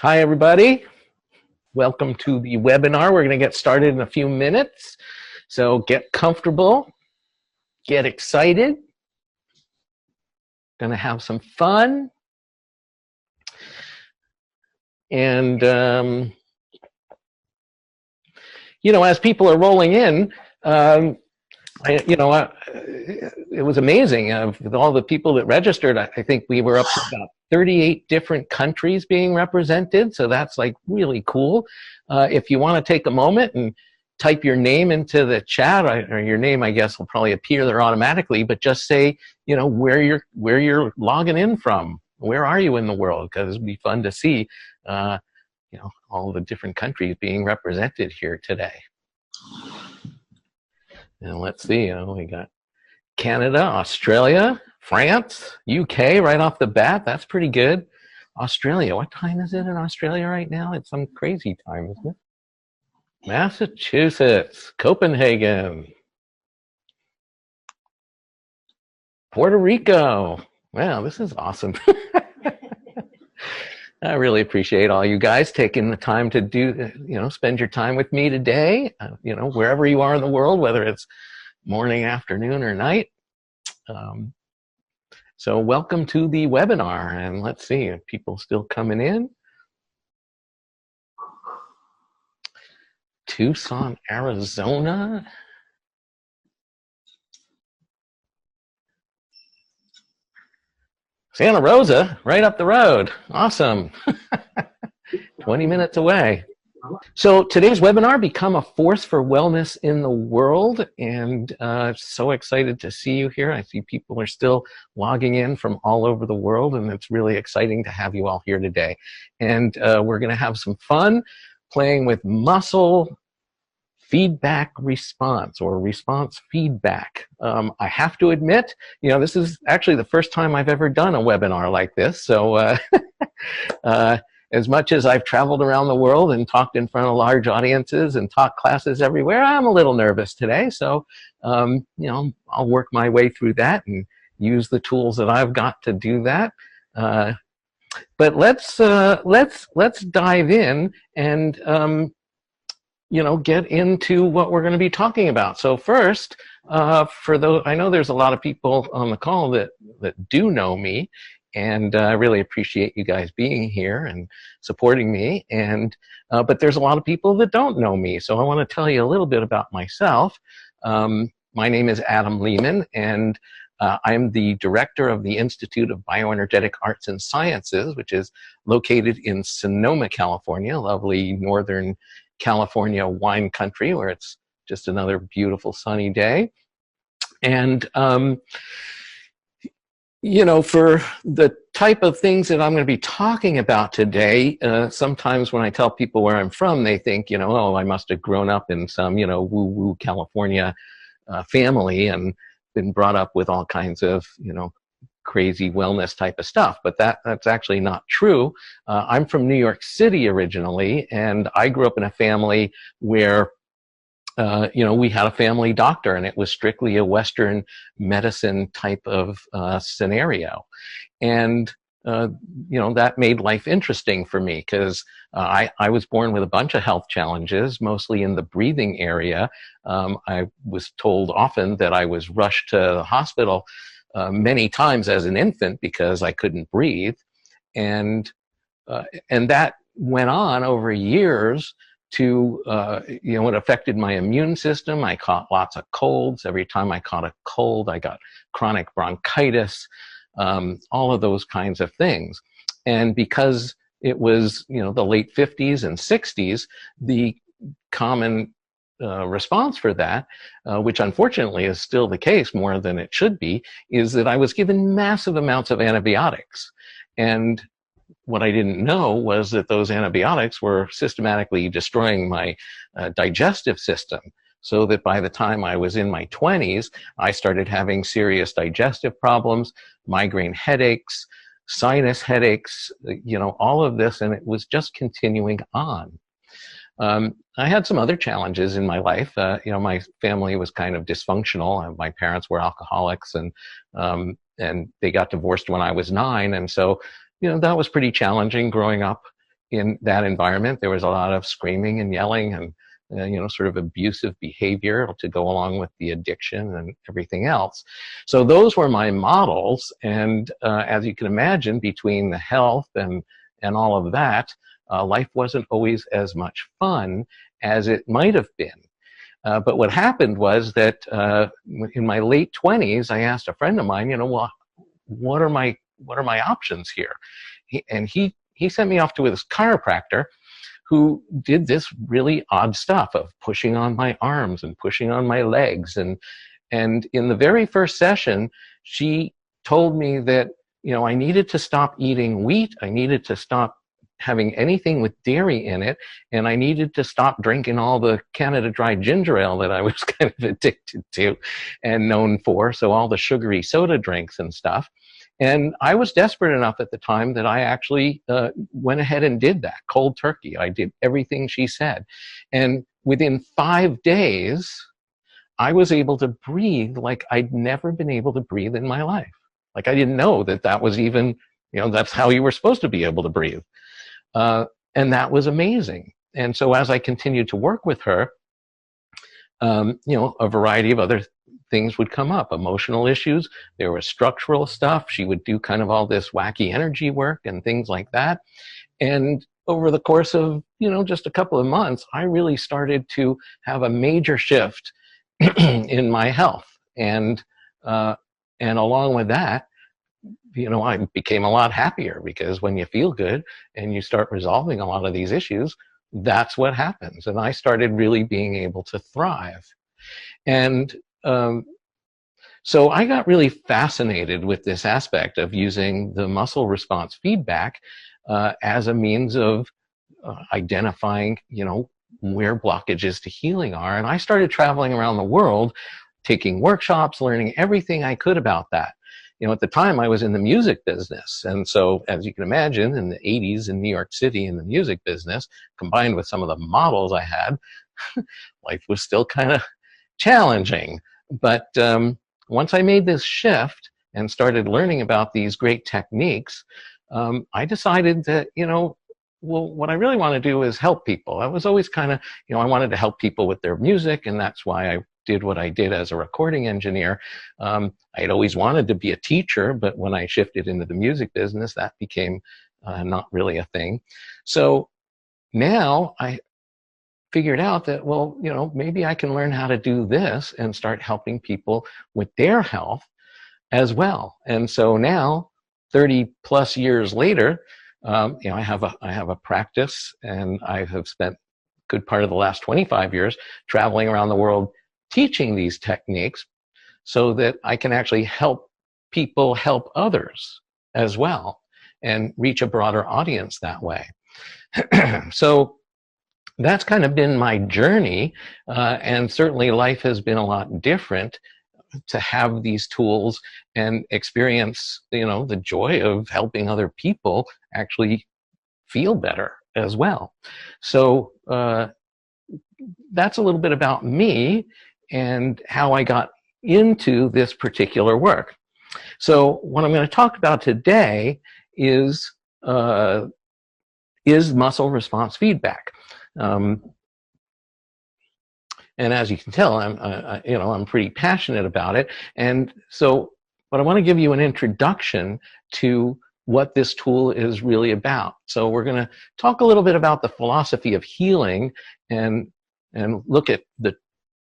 Hi, everybody. Welcome to the webinar. We're going to get started in a few minutes. So get comfortable, get excited. Going to have some fun. And, as people are rolling in, it was amazing. With all the people that registered, I think we were up to about 38 different countries being represented. So that's like really cool. If you want to take a moment and type your name into the chat, or your name, I guess, will probably appear there automatically, but just say, where you're logging in from. Where are you in the world? Because it'd be fun to see, all the different countries being represented here today. And let's see, we got Canada, Australia, France, UK right off the bat. That's pretty good. Australia, what time is it in Australia right now? It's some crazy time, isn't it? Massachusetts, Copenhagen, Puerto Rico. Wow, this is awesome. I really appreciate all you guys taking the time to spend your time with me today, wherever you are in the world, whether it's morning, afternoon, or night. So welcome to the webinar, and let's see if people still coming in. Tucson, Arizona. Santa Rosa, right up the road. Awesome. 20 minutes away. So today's webinar, Become a Force for Wellness in the World, and so excited to see you here. I see people are still logging in from all over the world, and it's really exciting to have you all here today. And we're going to have some fun playing with muscle feedback response, or response feedback. I have to admit, this is actually the first time I've ever done a webinar like this. So as much as I've traveled around the world and talked in front of large audiences and taught classes everywhere, I'm a little nervous today. So, I'll work my way through that and use the tools that I've got to do that. But let's dive in and get into what we're going to be talking about. So first, for those, I know there's a lot of people on the call that do know me, and I really appreciate you guys being here and supporting me. And but there's a lot of people that don't know me, so I want to tell you a little bit about myself. My name is Adam Lehman, and I'm the director of the Institute of BioEnergetic Arts and Sciences, which is located in Sonoma, California, lovely northern California wine country, where it's just another beautiful sunny day. And for the type of things that I'm going to be talking about today, sometimes when I tell people where I'm from, they think, oh, I must have grown up in some, woo-woo California family and been brought up with all kinds of, crazy wellness type of stuff, but that's actually not true. I'm from New York City originally, and I grew up in a family where we had a family doctor, and it was strictly a Western medicine type of scenario. And, that made life interesting for me because I was born with a bunch of health challenges, mostly in the breathing area. I was told often that I was rushed to the hospital many times as an infant because I couldn't breathe. And that went on over years to, it affected my immune system. I caught lots of colds. Every time I caught a cold, I got chronic bronchitis, all of those kinds of things. And because it was, the late 50s and 60s, the common response for that, which unfortunately is still the case more than it should be, is that I was given massive amounts of antibiotics. And what I didn't know was that those antibiotics were systematically destroying my digestive system, so that by the time I was in my 20s, I started having serious digestive problems, migraine headaches, sinus headaches, all of this, and it was just continuing on. I had some other challenges in my life. My family was kind of dysfunctional. My parents were alcoholics, and they got divorced when I was 9. And so, that was pretty challenging growing up in that environment, there was a lot of screaming and yelling and sort of abusive behavior to go along with the addiction and everything else. So those were my models. And as you can imagine, between the health and all of that, life wasn't always as much fun as it might have been. But what happened was that in my late 20s, I asked a friend of mine, well, what are my options here? He sent me off to this chiropractor who did this really odd stuff of pushing on my arms and pushing on my legs. And in the very first session, she told me that, I needed to stop eating wheat. I needed to stop having anything with dairy in it. And I needed to stop drinking all the Canada Dry ginger ale that I was kind of addicted to and known for. So all the sugary soda drinks and stuff. And I was desperate enough at the time that I actually went ahead and did that cold turkey. I did everything she said. And within 5 days, I was able to breathe like I'd never been able to breathe in my life. Like I didn't know that was even, that's how you were supposed to be able to breathe. And that was amazing. And so as I continued to work with her, a variety of other things would come up, emotional issues. There was structural stuff. She would do kind of all this wacky energy work and things like that. And over the course of, just a couple of months, I really started to have a major shift in my health. And along with that, I became a lot happier, because when you feel good and you start resolving a lot of these issues, that's what happens. And I started really being able to thrive. And so I got really fascinated with this aspect of using the muscle response feedback as a means of identifying, where blockages to healing are. And I started traveling around the world, taking workshops, learning everything I could about that. At the time I was in the music business. And so as you can imagine, in the 80s in New York City in the music business, combined with some of the models I had, life was still kind of challenging. But once I made this shift and started learning about these great techniques, I decided that, well, what I really want to do is help people. I was always kind of, I wanted to help people with their music, and that's why I did what I did as a recording engineer. I had always wanted to be a teacher, but when I shifted into the music business, that became not really a thing. So now I figured out that, well, maybe I can learn how to do this and start helping people with their health as well. And so now, 30 plus years later, I have a practice, and I have spent a good part of the last 25 years traveling around the world teaching these techniques so that I can actually help people help others as well and reach a broader audience that way. So that's kind of been my journey, and certainly life has been a lot different to have these tools and experience, the joy of helping other people actually feel better as well. So that's a little bit about me and how I got into this particular work. So what I'm going to talk about today is muscle response feedback. And as you can tell, I'm pretty passionate about it. And so, but I want to give you an introduction to what this tool is really about. So we're going to talk a little bit about the philosophy of healing and look at the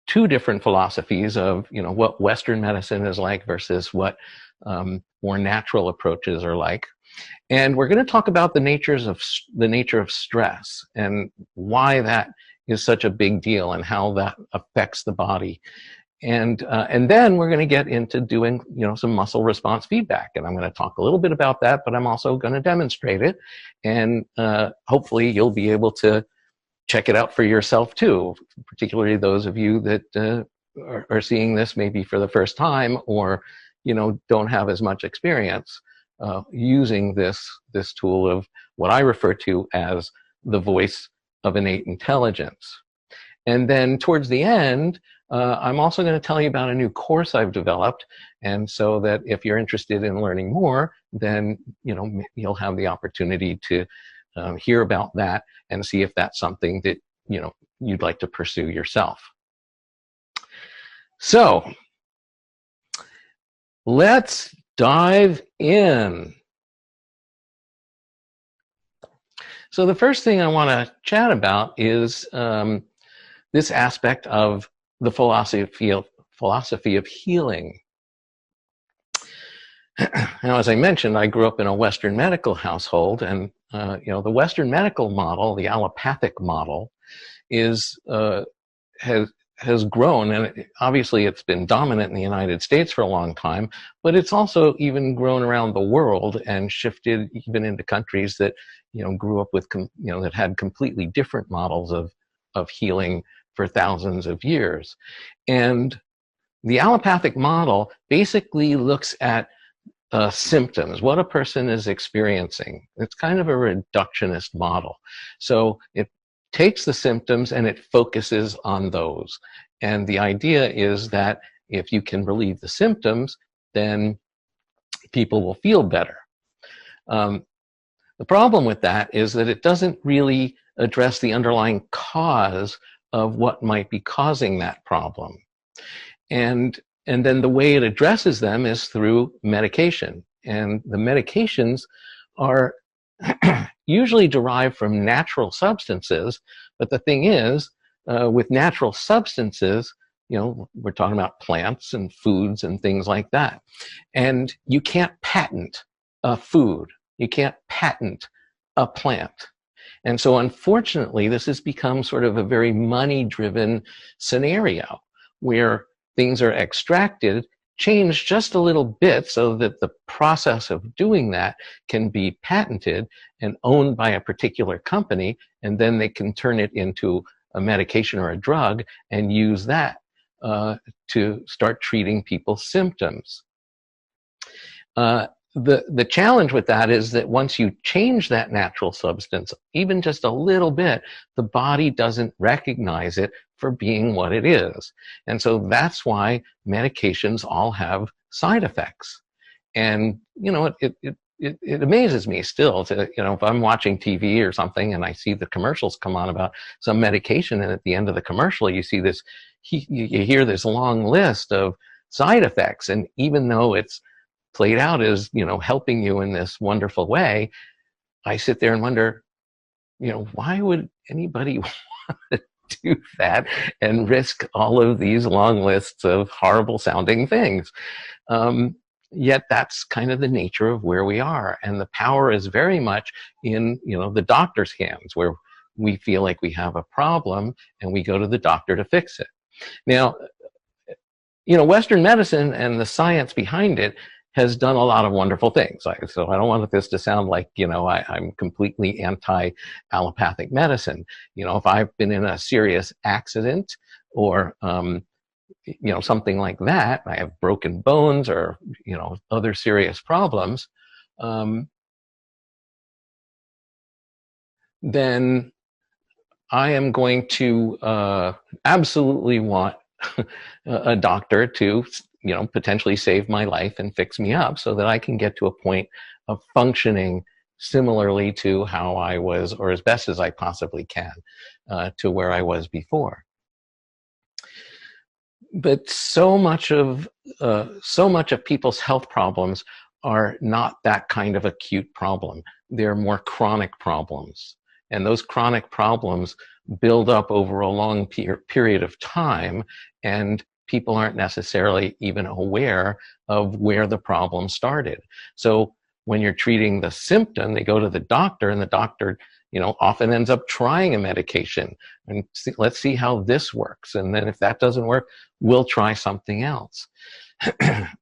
two different philosophies of, what Western medicine is like versus what more natural approaches are like. And we're going to talk about the nature of stress and why that is such a big deal and how that affects the body. And then we're going to get into doing, some muscle response feedback. And I'm going to talk a little bit about that, but I'm also going to demonstrate it. And hopefully you'll be able to check it out for yourself too, particularly those of you that are seeing this maybe for the first time, or, don't have as much experience using this tool of what I refer to as the voice of innate intelligence. And then towards the end, I'm also going to tell you about a new course I've developed, and so that if you're interested in learning more, then you'll have the opportunity to hear about that and see if that's something that, you know, you'd like to pursue yourself. So let's dive in. So the first thing I want to chat about is this aspect of the philosophy of healing. Now, as I mentioned, I grew up in a Western medical household, and you know, the Western medical model, the allopathic model, is has grown, and obviously it's been dominant in the United States for a long time, but it's also even grown around the world and shifted even into countries that, you know, grew up with, you know, that had completely different models of healing for thousands of years. And the allopathic model basically looks at symptoms, what a person is experiencing. It's kind of a reductionist model. So it takes the symptoms and it focuses on those. And the idea is that if you can relieve the symptoms, then people will feel better. The problem with that is that it doesn't really address the underlying cause of what might be causing that problem. And then the way it addresses them is through medication. And the medications are usually derived from natural substances. But the thing is, with natural substances, you know, we're talking about plants and foods and things like that. And you can't patent a food. You can't patent a plant. And so unfortunately, this has become sort of a very money-driven scenario where things are extracted, changed just a little bit so that the process of doing that can be patented and owned by a particular company, and then they can turn it into a medication or a drug and use that to start treating people's symptoms. The challenge with that is that once you change that natural substance, even just a little bit, the body doesn't recognize it for being what it is. And so that's why medications all have side effects. And, you know, it amazes me still to, you know, if I'm watching TV or something and I see the commercials come on about some medication, and at the end of the commercial, you see this, you hear this long list of side effects. And even though it's played out as, you know, helping you in this wonderful way, I sit there and wonder, you know, why would anybody want to do that and risk all of these long lists of horrible sounding things? Yet that's kind of the nature of where we are. And the power is very much in, you know, the doctor's hands, where we feel like we have a problem and we go to the doctor to fix it. Now, you know, Western medicine and the science behind it has done a lot of wonderful things. So I don't want this to sound like, you know, I'm completely anti-allopathic medicine. You know, if I've been in a serious accident or, you know, something like that, I have broken bones or, you know, other serious problems, then I am going to absolutely want a doctor to, you know, potentially save my life and fix me up so that I can get to a point of functioning similarly to how I was, or as best as I possibly can, to where I was before. But so much of people's health problems are not that kind of acute problem. They're more chronic problems. And those chronic problems build up over a long period of time, and people aren't necessarily even aware of where the problem started. So when you're treating the symptom, they go to the doctor, and the doctor, you know, often ends up trying a medication and let's see how this works. And then if that doesn't work, we'll try something else.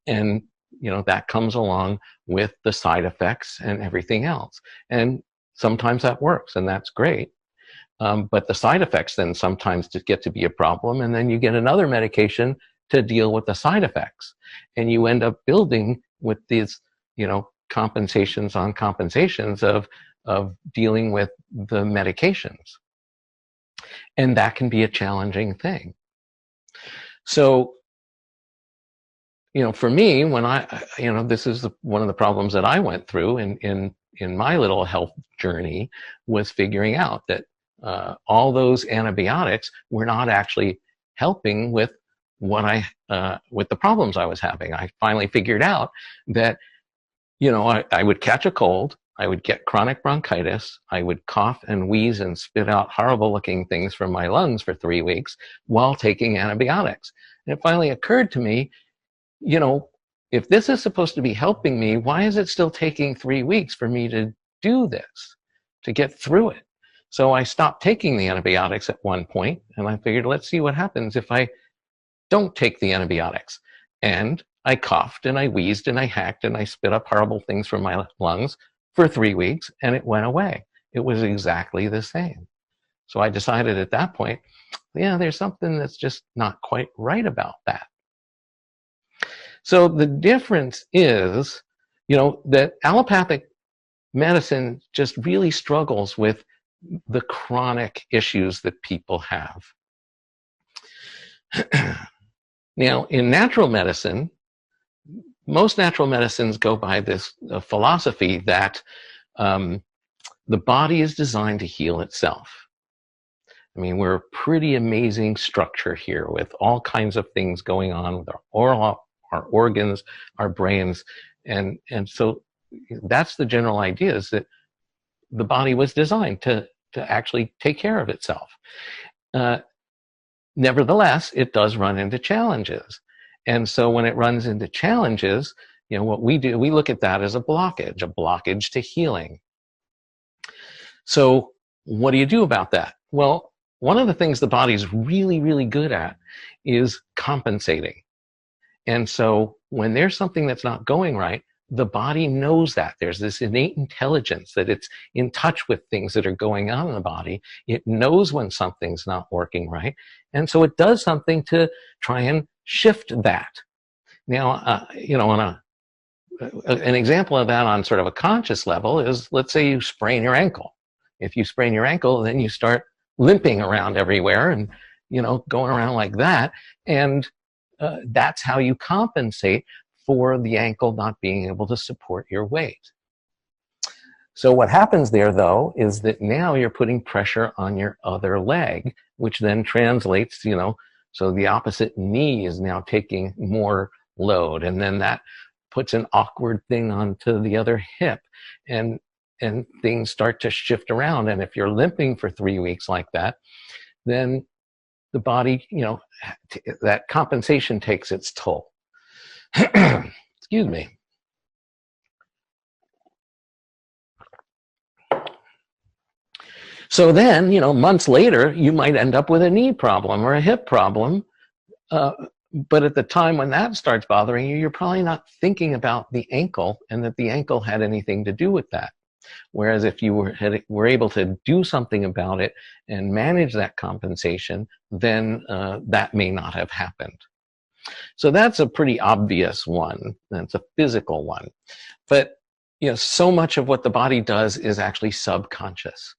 And, you know, that comes along with the side effects and everything else. And sometimes that works, and that's great. But the side effects then sometimes just get to be a problem, and then you get another medication to deal with the side effects. And you end up building with these, you know, compensations on compensations of dealing with the medications. And that can be a challenging thing. So, you know, for me, when you know, this is one of the problems that I went through in in my little health journey was figuring out that all those antibiotics were not actually helping with with the problems I was having. I finally figured out that, I would catch a cold, I would get chronic bronchitis, I would cough and wheeze and spit out horrible looking things from my lungs for 3 weeks while taking antibiotics. And it finally occurred to me, if this is supposed to be helping me, why is it still taking 3 weeks for me to do this, to get through it? So I stopped taking the antibiotics at one point, and I figured, let's see what happens if I don't take the antibiotics. And I coughed and I wheezed and I hacked and I spit up horrible things from my lungs for 3 weeks, and it went away. It was exactly the same. So I decided at that point, yeah, there's something that's just not quite right about that. So the difference is, that allopathic medicine just really struggles with the chronic issues that people have. Now, in natural medicine, most natural medicines go by this philosophy that the body is designed to heal itself. I mean, we're a pretty amazing structure here with all kinds of things going on with our organs, our brains, and so that's the general idea, is that the body was designed to actually take care of itself. Nevertheless, it does run into challenges. And so when it runs into challenges, what we do, we look at that as a blockage to healing. So what do you do about that? Well, one of the things the body's really, really good at is compensating. And so when there's something that's not going right, the body knows that. There's this innate intelligence that it's in touch with things that are going on in the body. It knows when something's not working right. And so it does something to try and shift that. Now, an example of that on sort of a conscious level is, let's say you sprain your ankle. If you sprain your ankle, then you start limping around everywhere and, going around like that. And that's how you compensate for the ankle not being able to support your weight. So what happens there, though, is that now you're putting pressure on your other leg, which then translates, so the opposite knee is now taking more load, and then that puts an awkward thing onto the other hip, and things start to shift around. And if you're limping for 3 weeks like that, then the body, that compensation takes its toll. Excuse me. So then, months later, you might end up with a knee problem or a hip problem. But at the time when that starts bothering you, you're probably not thinking about the ankle and that the ankle had anything to do with that. Whereas if you were able to do something about it and manage that compensation, then that may not have happened. So that's a pretty obvious one. That's a physical one. But so much of what the body does is actually subconscious.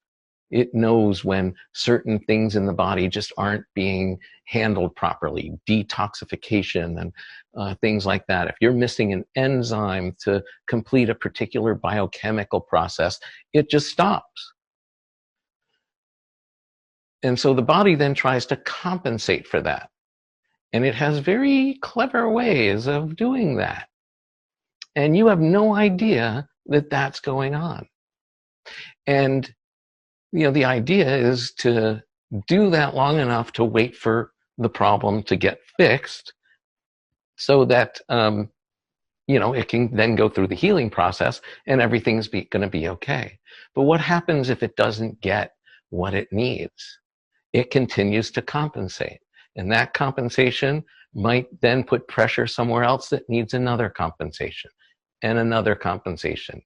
It knows when certain things in the body just aren't being handled properly, detoxification and things like that. If you're missing an enzyme to complete a particular biochemical process, it just stops. And so the body then tries to compensate for that. And it has very clever ways of doing that. And you have no idea that that's going on. And the idea is to do that long enough to wait for the problem to get fixed so that, it can then go through the healing process and everything's going to be okay. But what happens if it doesn't get what it needs? It continues to compensate. And that compensation might then put pressure somewhere else that needs another compensation and another compensation.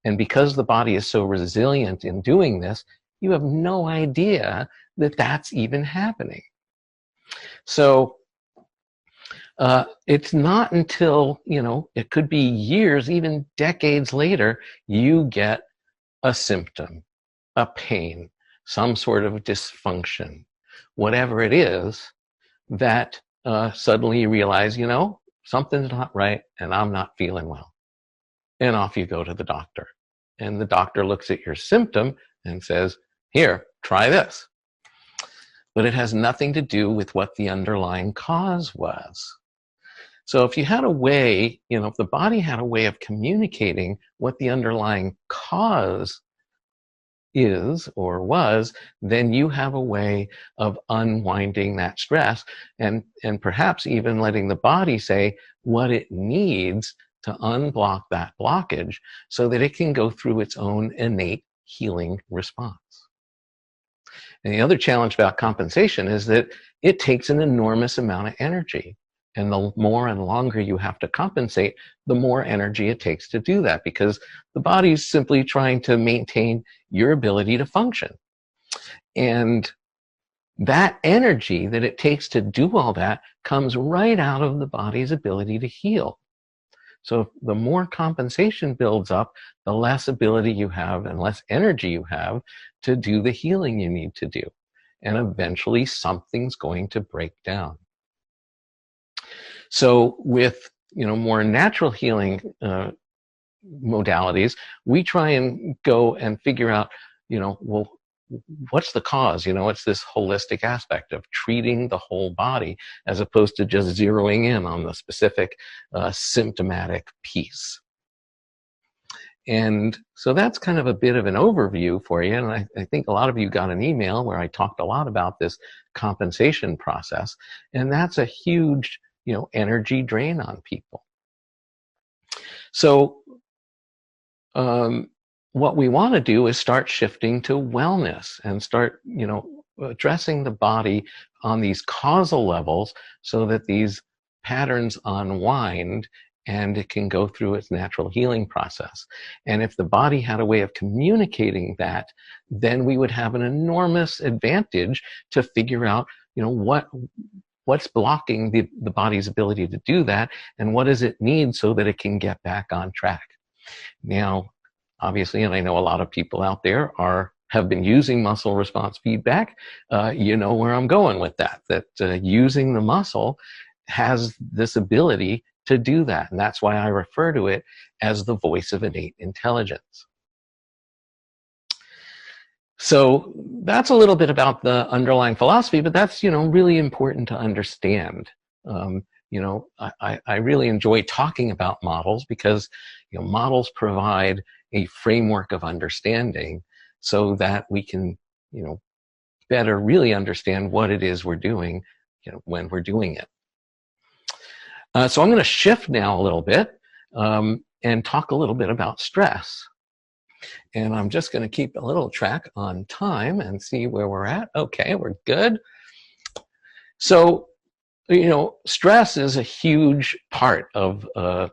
And because the body is so resilient in doing this, you have no idea that that's even happening. So it's not until, it could be years, even decades later, you get a symptom, a pain, some sort of dysfunction, whatever it is, that suddenly you realize, something's not right and I'm not feeling well. And off you go to the doctor. and the doctor looks at your symptom and says, here, try this. But it has nothing to do with what the underlying cause was. So if you had a way, if the body had a way of communicating what the underlying cause is or was, then you have a way of unwinding that stress and perhaps even letting the body say what it needs to unblock that blockage so that it can go through its own innate healing response. And the other challenge about compensation is that it takes an enormous amount of energy. And the more and longer you have to compensate, the more energy it takes to do that, because the body's simply trying to maintain your ability to function. And that energy that it takes to do all that comes right out of the body's ability to heal. So the more compensation builds up, the less ability you have and less energy you have to do the healing you need to do. And eventually something's going to break down. So with more natural healing modalities, we try and go and figure out, well, what's the cause? It's this holistic aspect of treating the whole body as opposed to just zeroing in on the specific symptomatic piece. And so that's kind of a bit of an overview for you. And I think a lot of you got an email where I talked a lot about this compensation process. And that's a huge, energy drain on people. So what we want to do is start shifting to wellness and start, addressing the body on these causal levels so that these patterns unwind and it can go through its natural healing process. And if the body had a way of communicating that, then we would have an enormous advantage to figure out, what's blocking the body's ability to do that, and what does it need so that it can get back on track. Now, obviously, and I know a lot of people out there have been using muscle response feedback. You know where I'm going with that using the muscle has this ability to do that. And that's why I refer to it as the voice of innate intelligence. So that's a little bit about the underlying philosophy, but that's, really important to understand. I really enjoy talking about models because, models provide a framework of understanding so that we can, better really understand what it is we're doing, when we're doing it. So I'm going to shift now a little bit and talk a little bit about stress. And I'm just going to keep a little track on time and see where we're at. Okay, we're good. So, stress is a huge part of the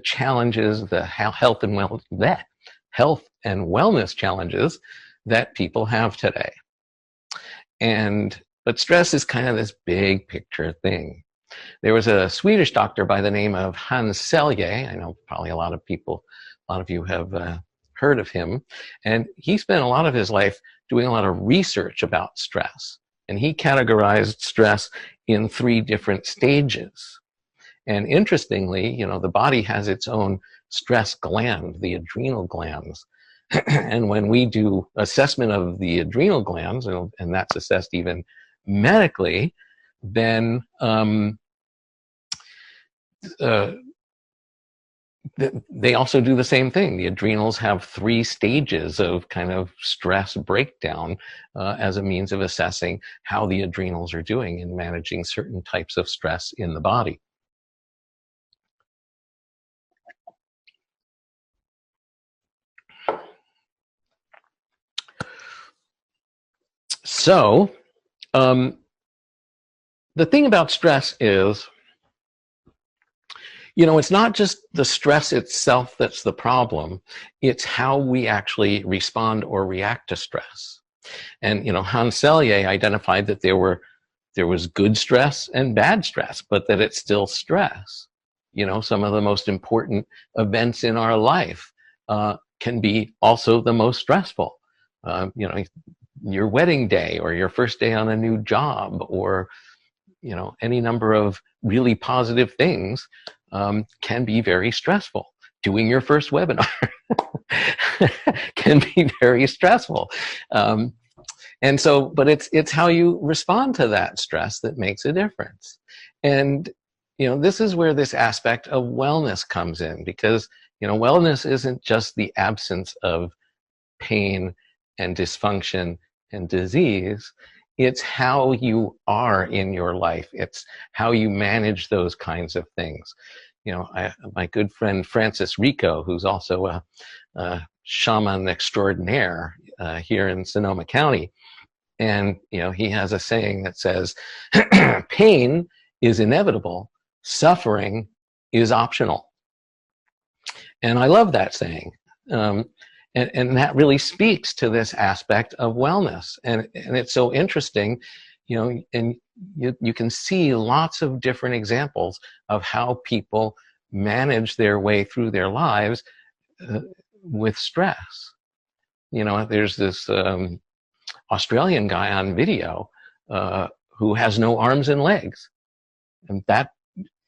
challenges, the health and wellness challenges that people have today. But stress is kind of this big picture thing. There was a Swedish doctor by the name of Hans Selye. I know probably a lot of you have heard of him. And he spent a lot of his life doing a lot of research about stress. And he categorized stress in 3 different stages. And interestingly, the body has its own stress gland, the adrenal glands. And when we do assessment of the adrenal glands, and that's assessed even medically, then they also do the same thing. The adrenals have 3 stages of kind of stress breakdown as a means of assessing how the adrenals are doing in managing certain types of stress in the body. So, the thing about stress is, it's not just the stress itself that's the problem, it's how we actually respond or react to stress. And, Hans Selye identified that there was good stress and bad stress, but that it's still stress. Some of the most important events in our life can be also the most stressful. Your wedding day or your first day on a new job or, any number of really positive things can be very stressful. doing your first webinar can be very stressful. And so, but it's how you respond to that stress that makes a difference. And, you know, this is where this aspect of wellness comes in, because, you know, wellness isn't just the absence of pain and dysfunction and disease. It's how you are in your life. It's how you manage those kinds of things. You know, my good friend Francis Rico, who's also a shaman extraordinaire here in Sonoma County, and you know, he has a saying that says, "Pain is inevitable, suffering is optional." And I love that saying. And that really speaks to this aspect of wellness. And it's so interesting, you know, and you can see lots of different examples of how people manage their way through their lives with stress. You know, there's this Australian guy on video who has no arms and legs. And that,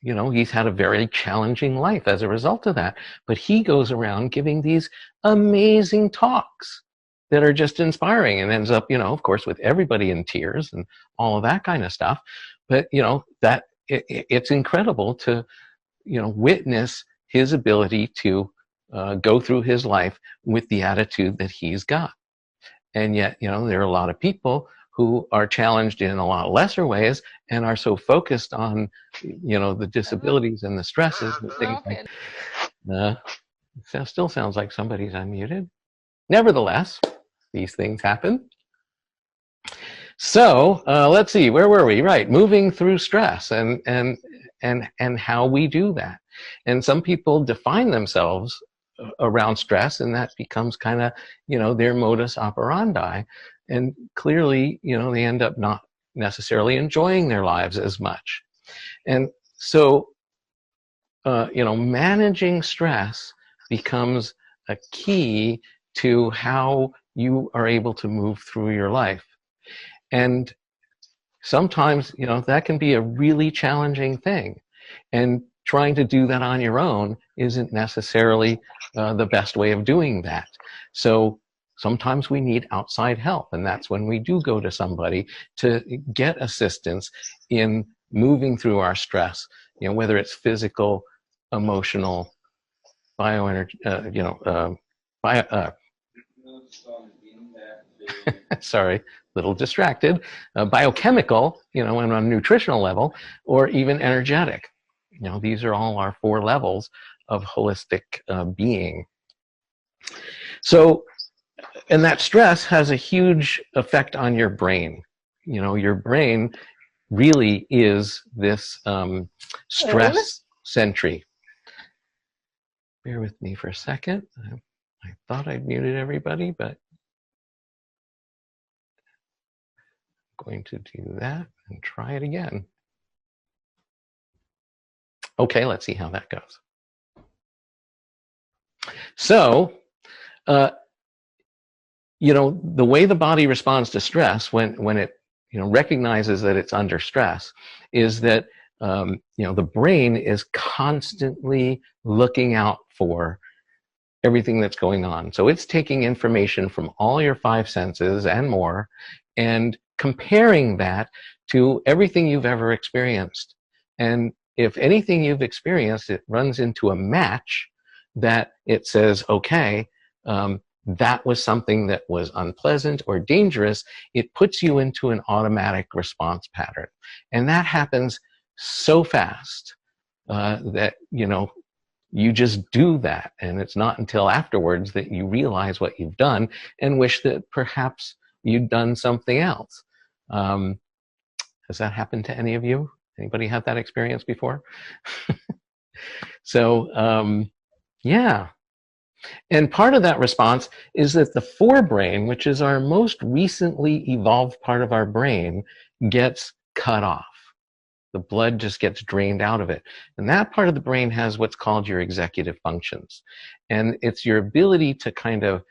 you know, he's had a very challenging life as a result of that. But he goes around giving these amazing talks that are just inspiring, and ends up, you know, of course, with everybody in tears and all of that kind of stuff. But, you know, that it's incredible to, you know, witness his ability to go through his life with the attitude that he's got. And yet, you know, there are a lot of people who are challenged in a lot lesser ways and are so focused on, you know, the disabilities and the stresses and things like that. Still sounds like somebody's unmuted. Nevertheless, these things happen. So let's see, where were we? Right, moving through stress and how we do that. And some people define themselves around stress, and that becomes kind of, you know, their modus operandi. And clearly, you know, they end up not necessarily enjoying their lives as much. And so, you know, managing stress becomes a key to how you are able to move through your life. And sometimes, you know, that can be a really challenging thing. And trying to do that on your own isn't necessarily the best way of doing that. So sometimes we need outside help, and that's when we do go to somebody to get assistance in moving through our stress, you know, whether it's physical, emotional, bioenergy, you know, sorry, a little distracted, biochemical, you know, and on a nutritional level, or even energetic. You know, these are all our 4 levels of holistic being. So, and that stress has a huge effect on your brain. You know, your brain really is this stress sentry. Bear with me for a second. I thought I'd muted everybody, but I'm going to do that and try it again. Okay, let's see how that goes. So, you know, the way the body responds to stress when it, you know, recognizes that it's under stress is that, you know, the brain is constantly looking out for everything that's going on. So it's taking information from all your 5 senses and more and comparing that to everything you've ever experienced. And if anything you've experienced, it runs into a match that it says, okay, that was something that was unpleasant or dangerous, it puts you into an automatic response pattern. And that happens so fast that, you know, you just do that. And it's not until afterwards that you realize what you've done and wish that perhaps you'd done something else. Has that happened to any of you? Anybody had that experience before? So, yeah. And part of that response is that the forebrain, which is our most recently evolved part of our brain, gets cut off. The blood just gets drained out of it. And that part of the brain has what's called your executive functions. And it's your ability to kind of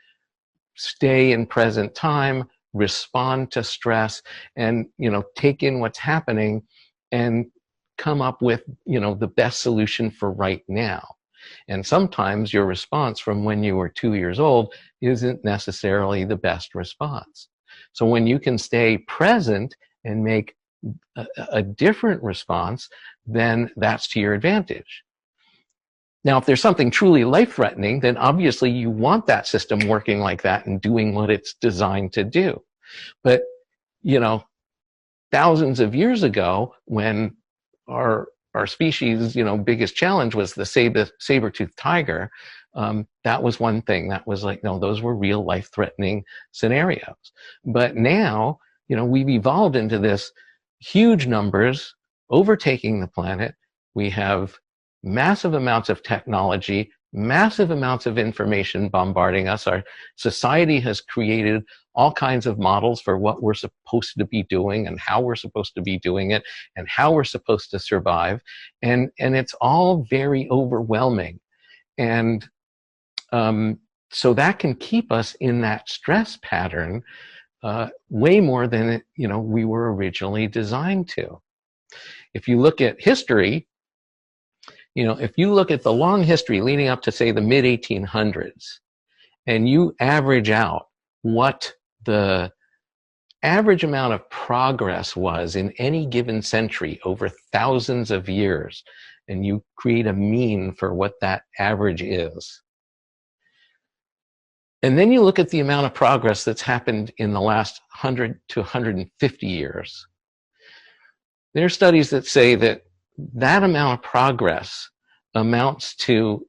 stay in present time, respond to stress, and, you know, take in what's happening and come up with, you know, the best solution for right now. And sometimes your response from when you were 2 years old isn't necessarily the best response. So when you can stay present and make a different response, then that's to your advantage. Now, if there's something truly life-threatening, then obviously you want that system working like that and doing what it's designed to do. But, you know, thousands of years ago, when our species, you know, biggest challenge was the saber-toothed tiger, that was one thing. That was like, no, those were real life-threatening scenarios. But now, you know, we've evolved into this huge numbers overtaking the planet. We have massive amounts of technology, massive amounts of information bombarding us. Our society has created all kinds of models for what we're supposed to be doing and how we're supposed to be doing it and how we're supposed to survive. And it's all very overwhelming. And so that can keep us in that stress pattern way more than, you know, we were originally designed to. If you look at history, you know, if you look at the long history leading up to, say, the mid-1800s, and you average out what the average amount of progress was in any given century over thousands of years, and you create a mean for what that average is, and then you look at the amount of progress that's happened in the last 100 to 150 years, there are studies that say that that amount of progress amounts to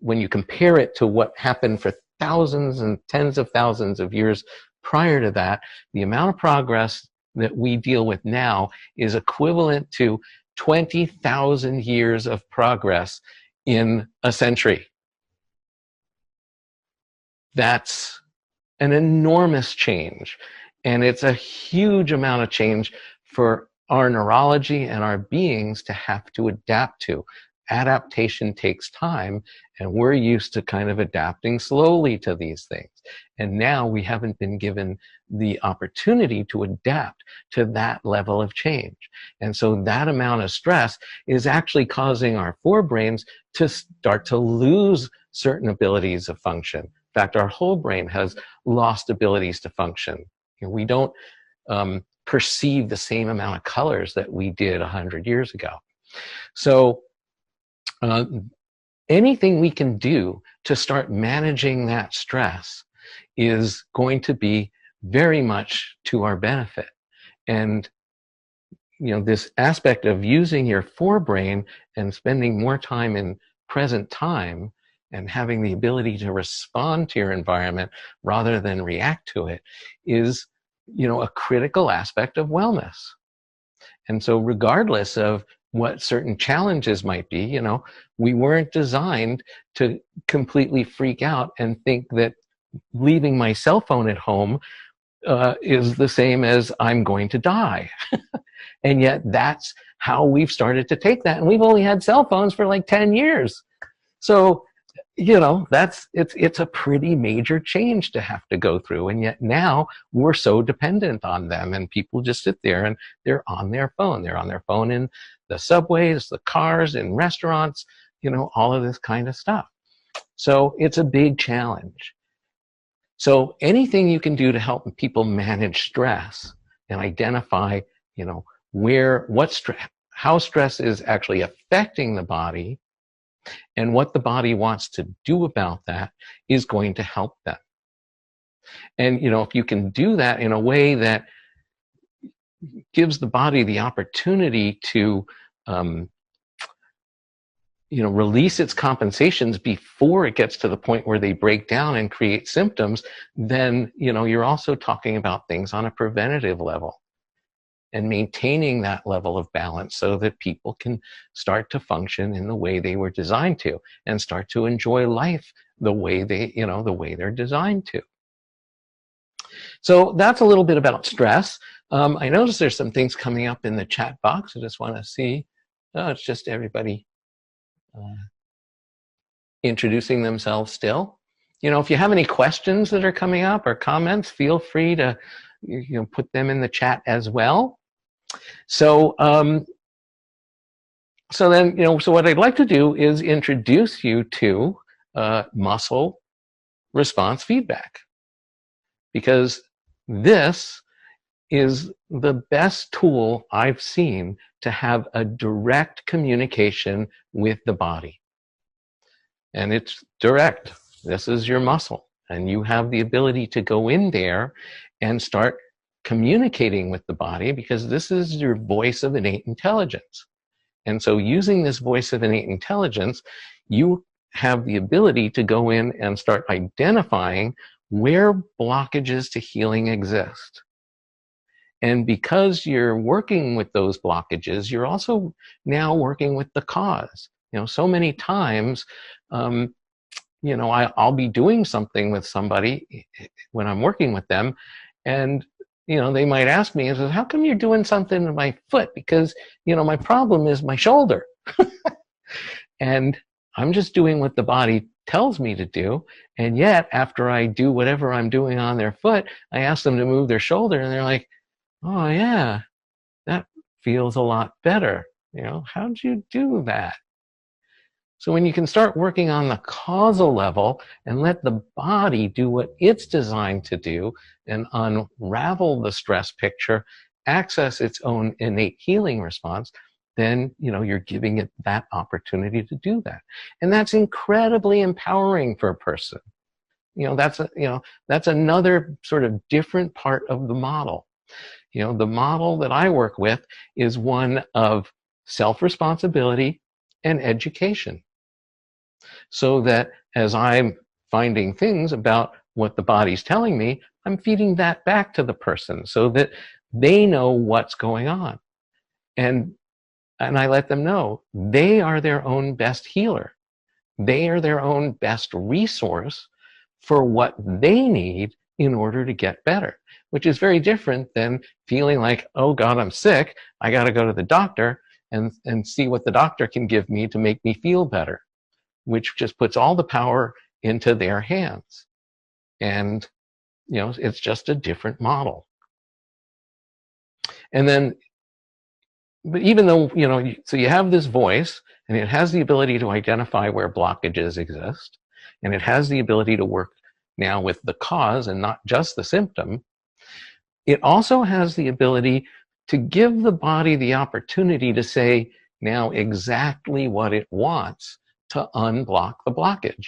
when you compare it to what happened for thousands and tens of thousands of years prior to that, the amount of progress that we deal with now is equivalent to 20,000 years of progress in a century. That's an enormous change, and it's a huge amount of change for our neurology and our beings to have to adapt to. Adaptation takes time, and we're used to kind of adapting slowly to these things. And now we haven't been given the opportunity to adapt to that level of change. And so that amount of stress is actually causing our forebrains to start to lose certain abilities of function. In fact, our whole brain has lost abilities to function. You know, we don't perceive the same amount of colors that we did 100 years ago. So anything we can do to start managing that stress is going to be very much to our benefit. And you know, this aspect of using your forebrain and spending more time in present time and having the ability to respond to your environment rather than react to it is, you know, a critical aspect of wellness. And so regardless of what certain challenges might be, you know, we weren't designed to completely freak out and think that leaving my cell phone at home is the same as I'm going to die. And yet that's how we've started to take that. And we've only had cell phones for like 10 years. So, you know, it's a pretty major change to have to go through. And yet now we're so dependent on them, and people just sit there and they're on their phone. They're on their phone in the subways, the cars, in restaurants, you know, all of this kind of stuff. So it's a big challenge. So anything you can do to help people manage stress and identify, you know, how stress is actually affecting the body and what the body wants to do about that is going to help them. And, you know, if you can do that in a way that gives the body the opportunity to, you know, release its compensations before it gets to the point where they break down and create symptoms, then, you know, you're also talking about things on a preventative level and maintaining that level of balance so that people can start to function in the way they were designed to and start to enjoy life the way the way they're designed to. So that's a little bit about stress. I notice there's some things coming up in the chat box. I just want to see. Oh, it's just everybody introducing themselves still. You know, if you have any questions that are coming up or comments, feel free to, you know, put them in the chat as well. So So then, so what I'd like to do is introduce you to muscle response feedback, because this is the best tool I've seen to have a direct communication with the body. And it's direct. This is your muscle, and you have the ability to go in there and start communicating with the body, because this is your voice of innate intelligence. And so using this voice of innate intelligence, you have the ability to go in and start identifying where blockages to healing exist. And because you're working with those blockages, you're also now working with the cause. So many times, I'll be doing something with somebody when I'm working with them, and they might ask me, how come you're doing something to my foot? Because, my problem is my shoulder. And I'm just doing what the body tells me to do. And yet, after I do whatever I'm doing on their foot, I ask them to move their shoulder, and they're like, oh yeah, that feels a lot better. How'd you do that? So when you can start working on the causal level and let the body do what it's designed to do and unravel the stress picture, access its own innate healing response, then you're giving it that opportunity to do that. And that's incredibly empowering for a person. That's another sort of different part of the model. The model that I work with is one of self-responsibility and education. So that as I'm finding things about what the body's telling me, I'm feeding that back to the person so that they know what's going on. And I let them know they are their own best healer. They are their own best resource for what they need in order to get better, which is very different than feeling like, oh God, I'm sick, I got to go to the doctor and see what the doctor can give me to make me feel better, which just puts all the power into their hands. And, it's just a different model. And then, but even though, so you have this voice, and it has the ability to identify where blockages exist, and it has the ability to work now with the cause and not just the symptom, it also has the ability to give the body the opportunity to say now exactly what it wants to unblock the blockage.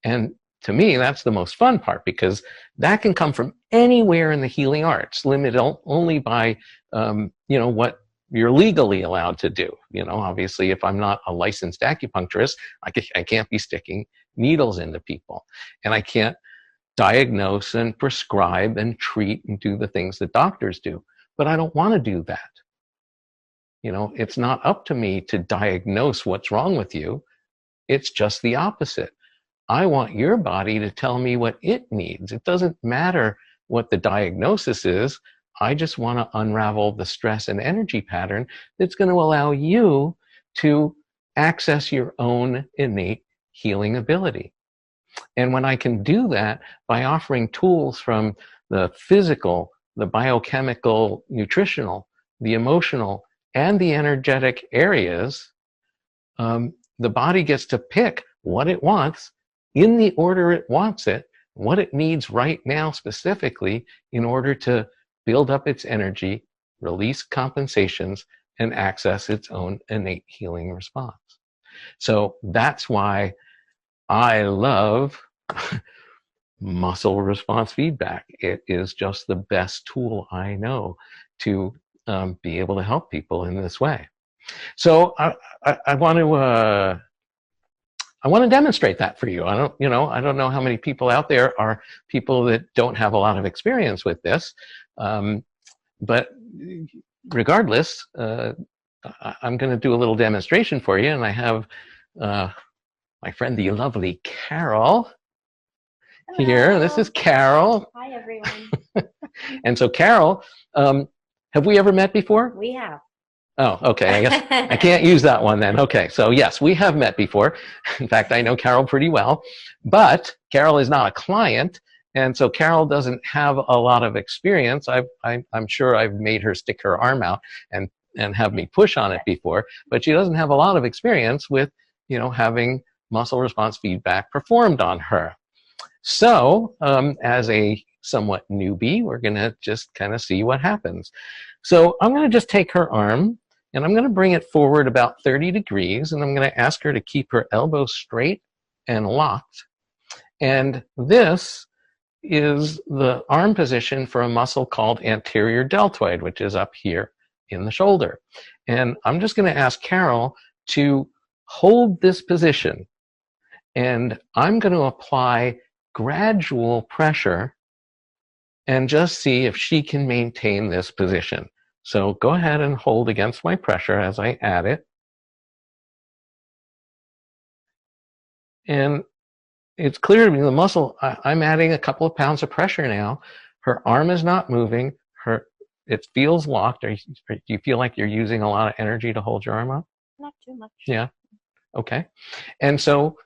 And to me, that's the most fun part, because that can come from anywhere in the healing arts, limited only by, what you're legally allowed to do. Obviously, if I'm not a licensed acupuncturist, I can't be sticking needles into people. And I can't diagnose and prescribe and treat and do the things that doctors do. But I don't want to do that. It's not up to me to diagnose what's wrong with you. It's just the opposite. I want your body to tell me what it needs. It doesn't matter what the diagnosis is. I just want to unravel the stress and energy pattern that's going to allow you to access your own innate healing ability. And when I can do that by offering tools from the physical, the biochemical, nutritional, the emotional, and the energetic areas, the body gets to pick what it wants in the order it wants it, what it needs right now specifically in order to build up its energy, release compensations, and access its own innate healing response. So that's why I love muscle response feedback. It is just the best tool I know to be able to help people in this way. So I want to demonstrate that for you. I don't know how many people out there are people that don't have a lot of experience with this, but regardless, I'm going to do a little demonstration for you, and I have my friend, the lovely Carol. Hello. Here. This is Carol. Hi, everyone. And so, Carol, have we ever met before? We have. Oh, okay. I guess I can't use that one then. Okay. So yes, we have met before. In fact, I know Carol pretty well, but Carol is not a client. And so Carol doesn't have a lot of experience. I'm sure I've made her stick her arm out and and have me push on it before, but she doesn't have a lot of experience with, having muscle response feedback performed on her. So as a somewhat newbie, we're going to just kind of see what happens. So I'm going to just take her arm and I'm going to bring it forward about 30 degrees, and I'm going to ask her to keep her elbow straight and locked. And this is the arm position for a muscle called anterior deltoid, which is up here in the shoulder. And I'm just going to ask Carol to hold this position, and I'm going to apply gradual pressure and just see if she can maintain this position. So go ahead and hold against my pressure as I add it. And it's clear to me the muscle, I'm adding a couple of pounds of pressure now. Her arm is not moving. It feels locked. Do you feel like you're using a lot of energy to hold your arm up? Not too much. Yeah. Okay. And so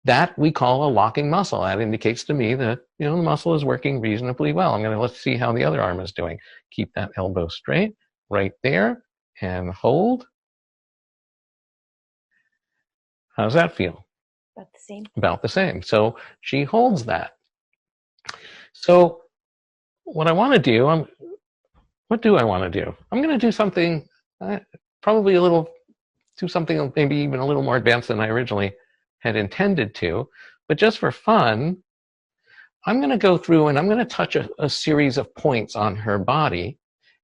that we call a locking muscle. That indicates to me that, the muscle is working reasonably well. Let's see how the other arm is doing. Keep that elbow straight right there and hold. How's that feel? About the same. About the same. So she holds that. So what I want to do, what do I want to do? I'm going to do something, probably do something maybe even a little more advanced than I originally had intended to, but just for fun, I'm going to go through and I'm going to touch a series of points on her body,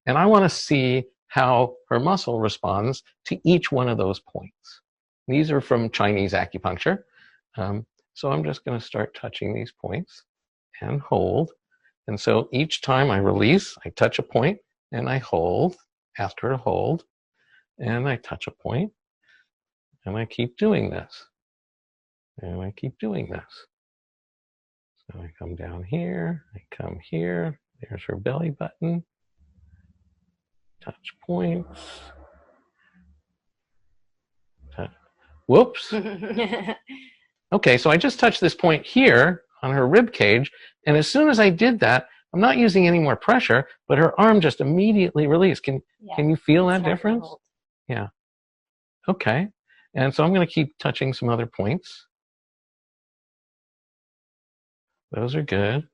and I want to see how her muscle responds to each one of those points. These are from Chinese acupuncture. So I'm just going to start touching these points and hold. And so each time I release, I touch a point and I hold, ask her to hold, and I touch a point, and I keep doing this. And I keep doing this. So I come down here, I come here, there's her belly button, touch points, whoops. Okay, so I just touched this point here on her rib cage, and as soon as I did that, I'm not using any more pressure, but her arm just immediately released. Can you feel that difference? Yeah. Okay. And so I'm going to keep touching some other points. Those are good.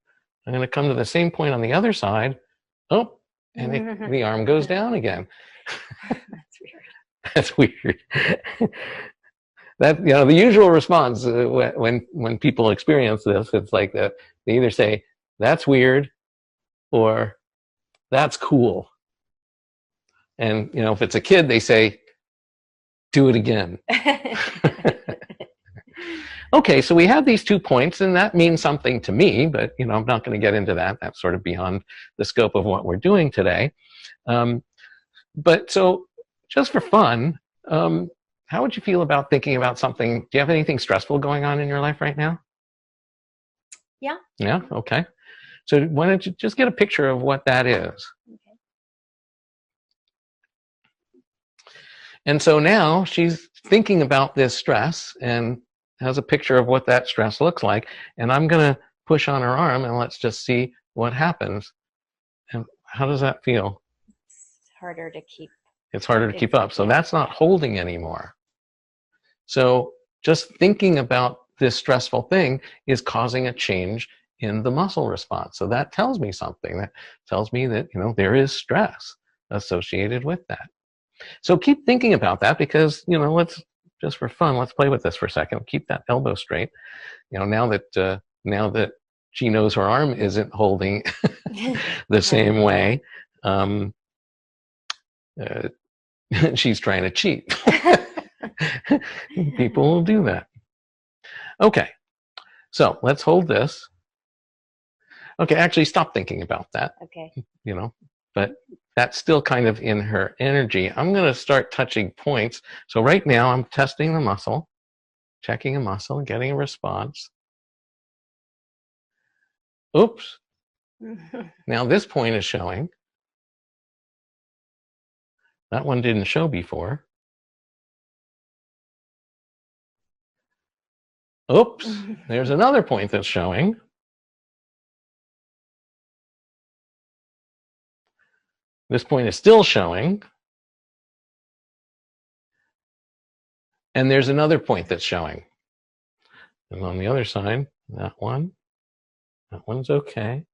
I'm going to come to the same point on the other side. Oh, and the arm goes down again. That's weird. That, the usual response when people experience this, it's like that they either say, that's weird, or that's cool. And, if it's a kid, they say, do it again. Okay, so we have these 2 points, and that means something to me, but, I'm not going to get into that. That's sort of beyond the scope of what we're doing today. But so just for fun, how would you feel about thinking about something? Do you have anything stressful going on in your life right now? Yeah. Yeah? Okay. So why don't you just get a picture of what that is? Okay. And so now she's thinking about this stress and has a picture of what that stress looks like. And I'm going to push on her arm, and let's just see what happens. And how does that feel? It's harder to keep. It's harder to keep up. So that's not holding anymore. So just thinking about this stressful thing is causing a change in the muscle response. So that tells me something. That tells me that, there is stress associated with that. So keep thinking about that, because, let's just for fun, let's play with this for a second. Keep that elbow straight. Now that she knows her arm isn't holding the same way, she's trying to cheat. People will do that. Okay, so let's hold this. Okay, actually stop thinking about that. Okay. But that's still kind of in her energy. I'm going to start touching points. So right now I'm testing the muscle, checking a muscle, getting a response. Oops. Now this point is showing. That one didn't show before. Oops, there's another point that's showing. This point is still showing. And there's another point that's showing. And on the other side, that one's okay.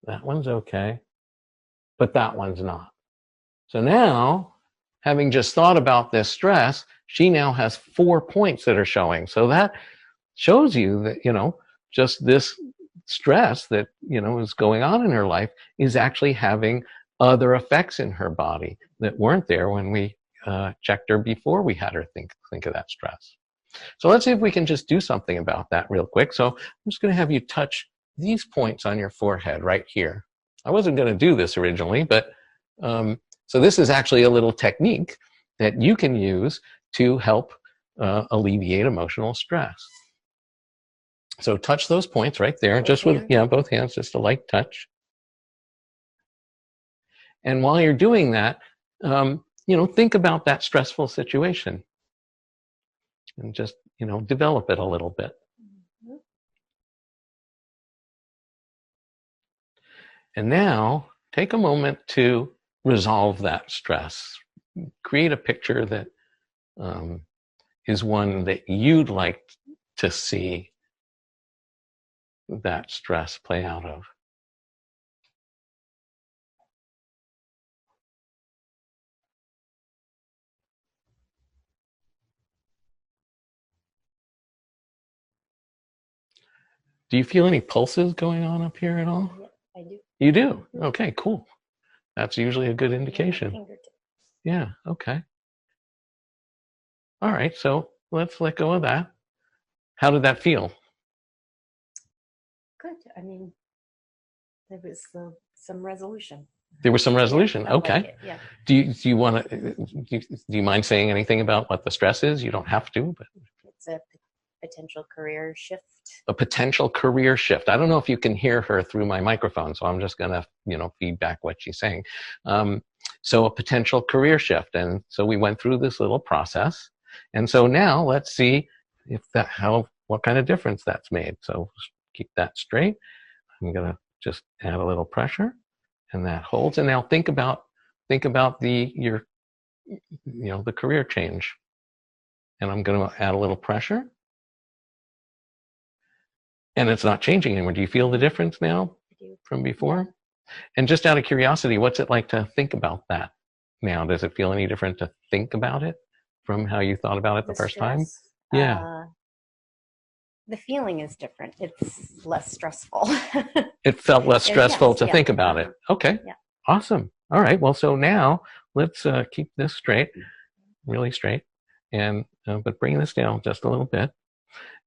That one's okay. But that one's not. So now, having just thought about this stress, she now has 4 points that are showing. So that shows you that, just this stress that, is going on in her life is actually having other effects in her body that weren't there when we checked her before we had her think of that stress. So let's see if we can just do something about that real quick. So I'm just going to have you touch these points on your forehead right here. I wasn't going to do this originally, but so this is actually a little technique that you can use to help alleviate emotional stress. So touch those points right there, just with both hands, just a light touch. And while you're doing that, think about that stressful situation and just, develop it a little bit. And now take a moment to resolve that stress. Create a picture that is one that you'd like to see that stress play out of. Do you feel any pulses going on up here at all? I do. You do? Okay, cool. That's usually a good indication. Yeah, okay. All right, so let's let go of that. How did that feel? Good. I mean, there was some resolution. There was some resolution. Yeah, okay. Like yeah. Do you want to? Do you mind saying anything about what the stress is? You don't have to, but It's a potential career shift. A potential career shift. I don't know if you can hear her through my microphone, so I'm just going to, feedback what she's saying. So a potential career shift, and so we went through this little process, and so now let's see if what kind of difference that's made. So keep that straight. I'm going to just add a little pressure, and that holds. And now think about the career change, and I'm going to add a little pressure. And it's not changing anymore. Do you feel the difference now from before? And just out of curiosity, what's it like to think about that now? Does it feel any different to think about it from how you thought about it the first time? Yeah. The feeling is different. It's less stressful. It felt less stressful to think about it. Okay. Yeah. Awesome. All right. Well, so now let's keep this straight, really straight, and but bring this down just a little bit.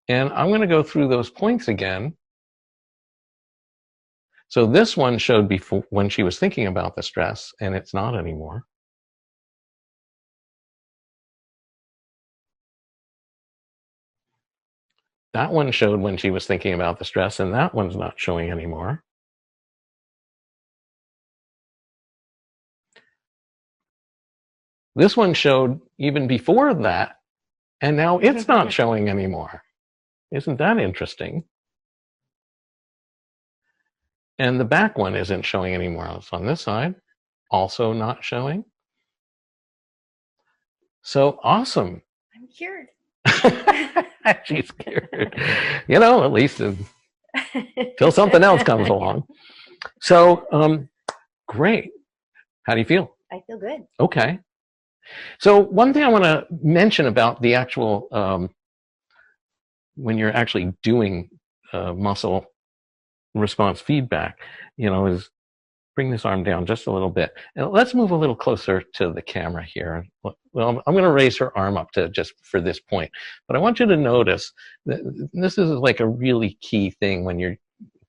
And I'm going to go through those points again. So this one showed before when she was thinking about the stress, and it's not anymore. That one showed when she was thinking about the stress, and that one's not showing anymore. This one showed even before that, and now it's not showing anymore. Isn't that interesting? And the back one isn't showing anymore. It's on this side, also not showing. So awesome. I'm cured. She's cured. At least until something else comes along. So great. How do you feel? I feel good. Okay. So one thing I want to mention about the actual, when you're actually doing muscle response feedback, is bring this arm down just a little bit. And let's move a little closer to the camera here. Well, I'm going to raise her arm up to just for this point. But I want you to notice that this is like a really key thing when you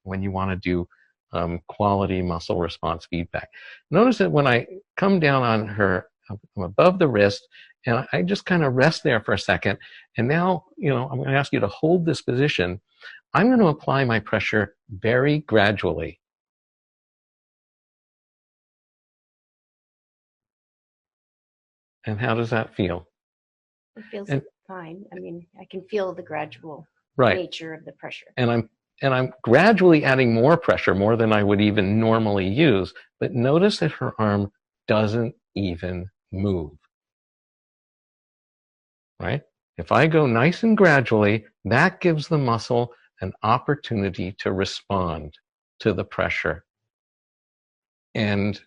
want to do quality muscle response feedback. Notice that when I come down on her, I'm above the wrist, and I just kind of rest there for a second. And now, I'm going to ask you to hold this position. I'm going to apply my pressure very gradually. And how does that feel? It feels fine. I mean, I can feel the gradual nature of the pressure. And I'm gradually adding more pressure, more than I would even normally use. But notice that her arm doesn't even move. Right? If I go nice and gradually, that gives the muscle an opportunity to respond to the pressure. And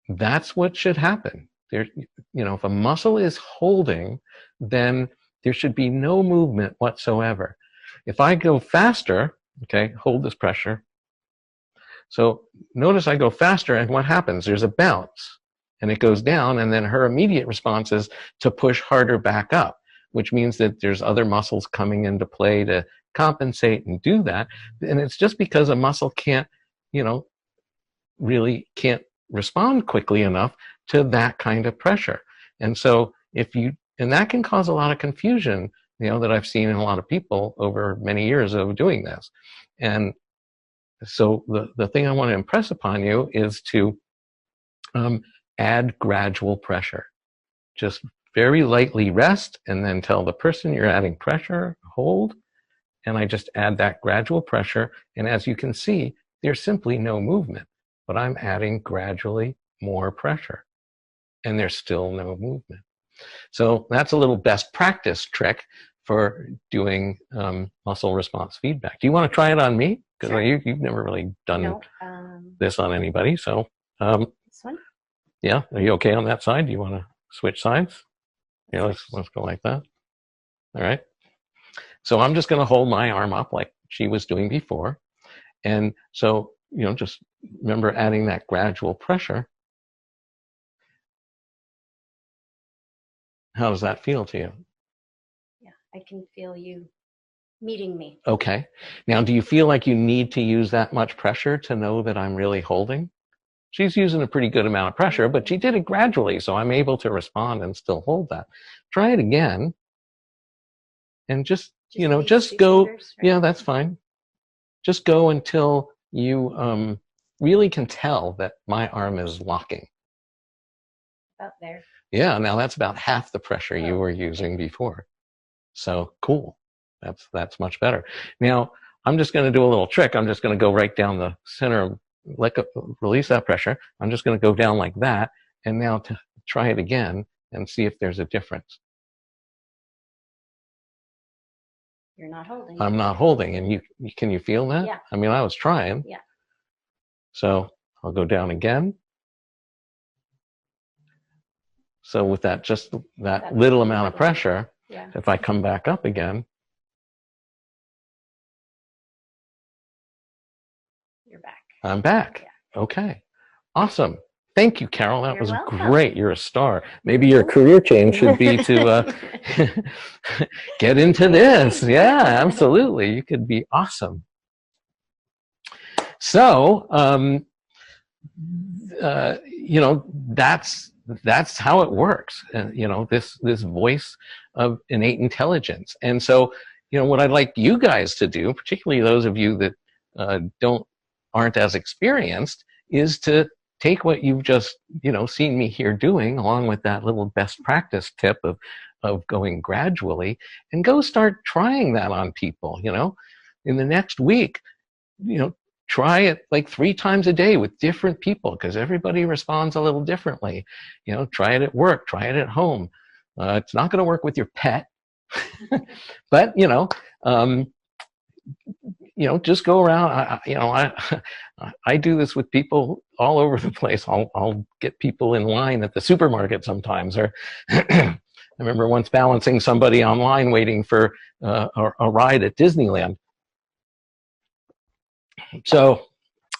that's what should happen. There, if a muscle is holding, then there should be no movement whatsoever. If I go faster, okay, hold this pressure. So notice I go faster, and what happens? There's a bounce, and it goes down, and then her immediate response is to push harder back up, which means that there's other muscles coming into play to compensate and do that. And it's just because a muscle can't, really can't respond quickly enough to that kind of pressure. And so and that can cause a lot of confusion, that I've seen in a lot of people over many years of doing this. And so the thing I want to impress upon you is to add gradual pressure. Just very lightly rest, and then tell the person you're adding pressure, hold, and I just add that gradual pressure. And as you can see, there's simply no movement, but I'm adding gradually more pressure, and there's still no movement. So that's a little best practice trick for doing muscle response feedback. Do you want to try it on me? Because sure. You've never really done this on anybody. So this one? Yeah, are you okay on that side? Do you want to switch sides? Yeah, let's go like that. All right. So I'm just going to hold my arm up like she was doing before. And so, just remember adding that gradual pressure. How does that feel to you? Yeah, I can feel you meeting me. Okay. Now, do you feel like you need to use that much pressure to know that I'm really holding? She's using a pretty good amount of pressure, but she did it gradually, so I'm able to respond and still hold that. Try it again. And just go. Fingers, right? Yeah, that's fine. Just go until you really can tell that my arm is locking. About there. Yeah, now that's about half the pressure you were using before. So cool. That's much better. Now, I'm just going to do a little trick. I'm just going to go right down the center, release that pressure. I'm just going to go down like that, and now to try it again and see if there's a difference. You're not holding. I'm not holding, and can you feel that? Yeah. I mean, I was trying. Yeah. So I'll go down again. So with that, just that little amount of pressure, yeah. If I come back up again. You're back. I'm back. Yeah. Okay. Awesome. Thank you, Carol. That was welcome. Great. You're a star. Maybe your career change should be to get into this. Yeah, absolutely. You could be awesome. So, that's how it works. This voice of innate intelligence. And so, what I'd like you guys to do, particularly those of you that aren't as experienced, is to take what you've just, seen me here doing, along with that little best practice tip of going gradually, and go start trying that on people. In the next week, try it like 3 times a day with different people, because everybody responds a little differently. Try it at work, try it at home. It's not going to work with your pet, but just go around. I do this with people all over the place. I'll get people in line at the supermarket sometimes, or I remember once balancing somebody online waiting for a ride at Disneyland. So,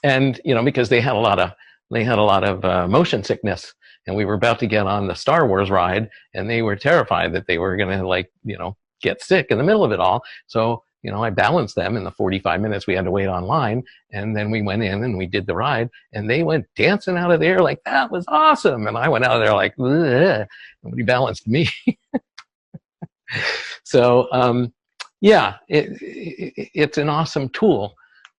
and because they had a lot of motion sickness, and we were about to get on the Star Wars ride, and they were terrified that they were going to get sick in the middle of it all. So, I balanced them in the 45 minutes we had to wait online, and then we went in and we did the ride, and they went dancing out of there like, that was awesome. And I went out of there like, ugh, nobody balanced me. So, yeah, it's an awesome tool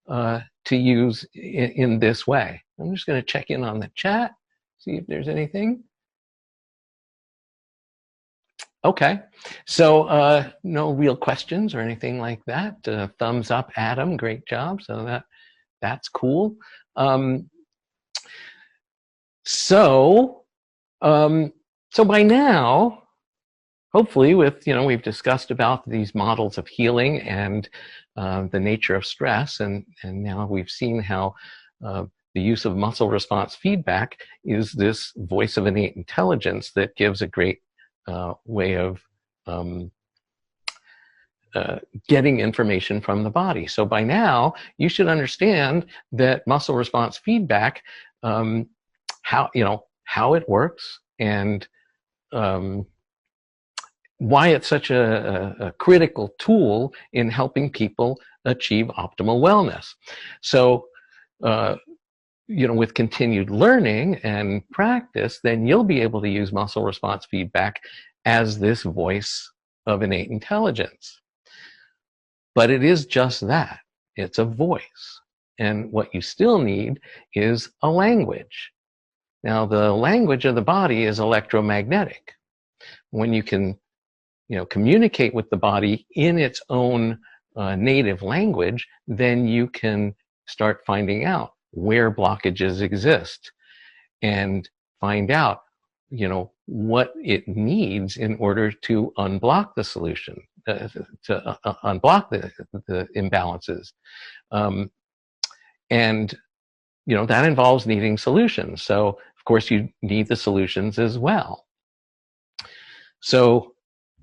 to use in this way. I'm just going to check in on the chat, see if there's anything. Okay, so no real questions or anything like that. Thumbs up, Adam, great job. So that's cool. So by now, hopefully with, we've discussed about these models of healing and the nature of stress, and now we've seen how the use of muscle response feedback is this voice of innate intelligence that gives a great way of getting information from the body. So by now, you should understand that muscle response feedback, how it works, and why it's such a critical tool in helping people achieve optimal wellness. So, with continued learning and practice, then you'll be able to use muscle response feedback as this voice of innate intelligence. But it is just that. It's a voice. And what you still need is a language. Now, the language of the body is electromagnetic. When you can, communicate with the body in its own native language, then you can start finding out where blockages exist and find out, what it needs in order to unblock the solution, to unblock the imbalances. And, that involves needing solutions. So, of course, you need the solutions as well. So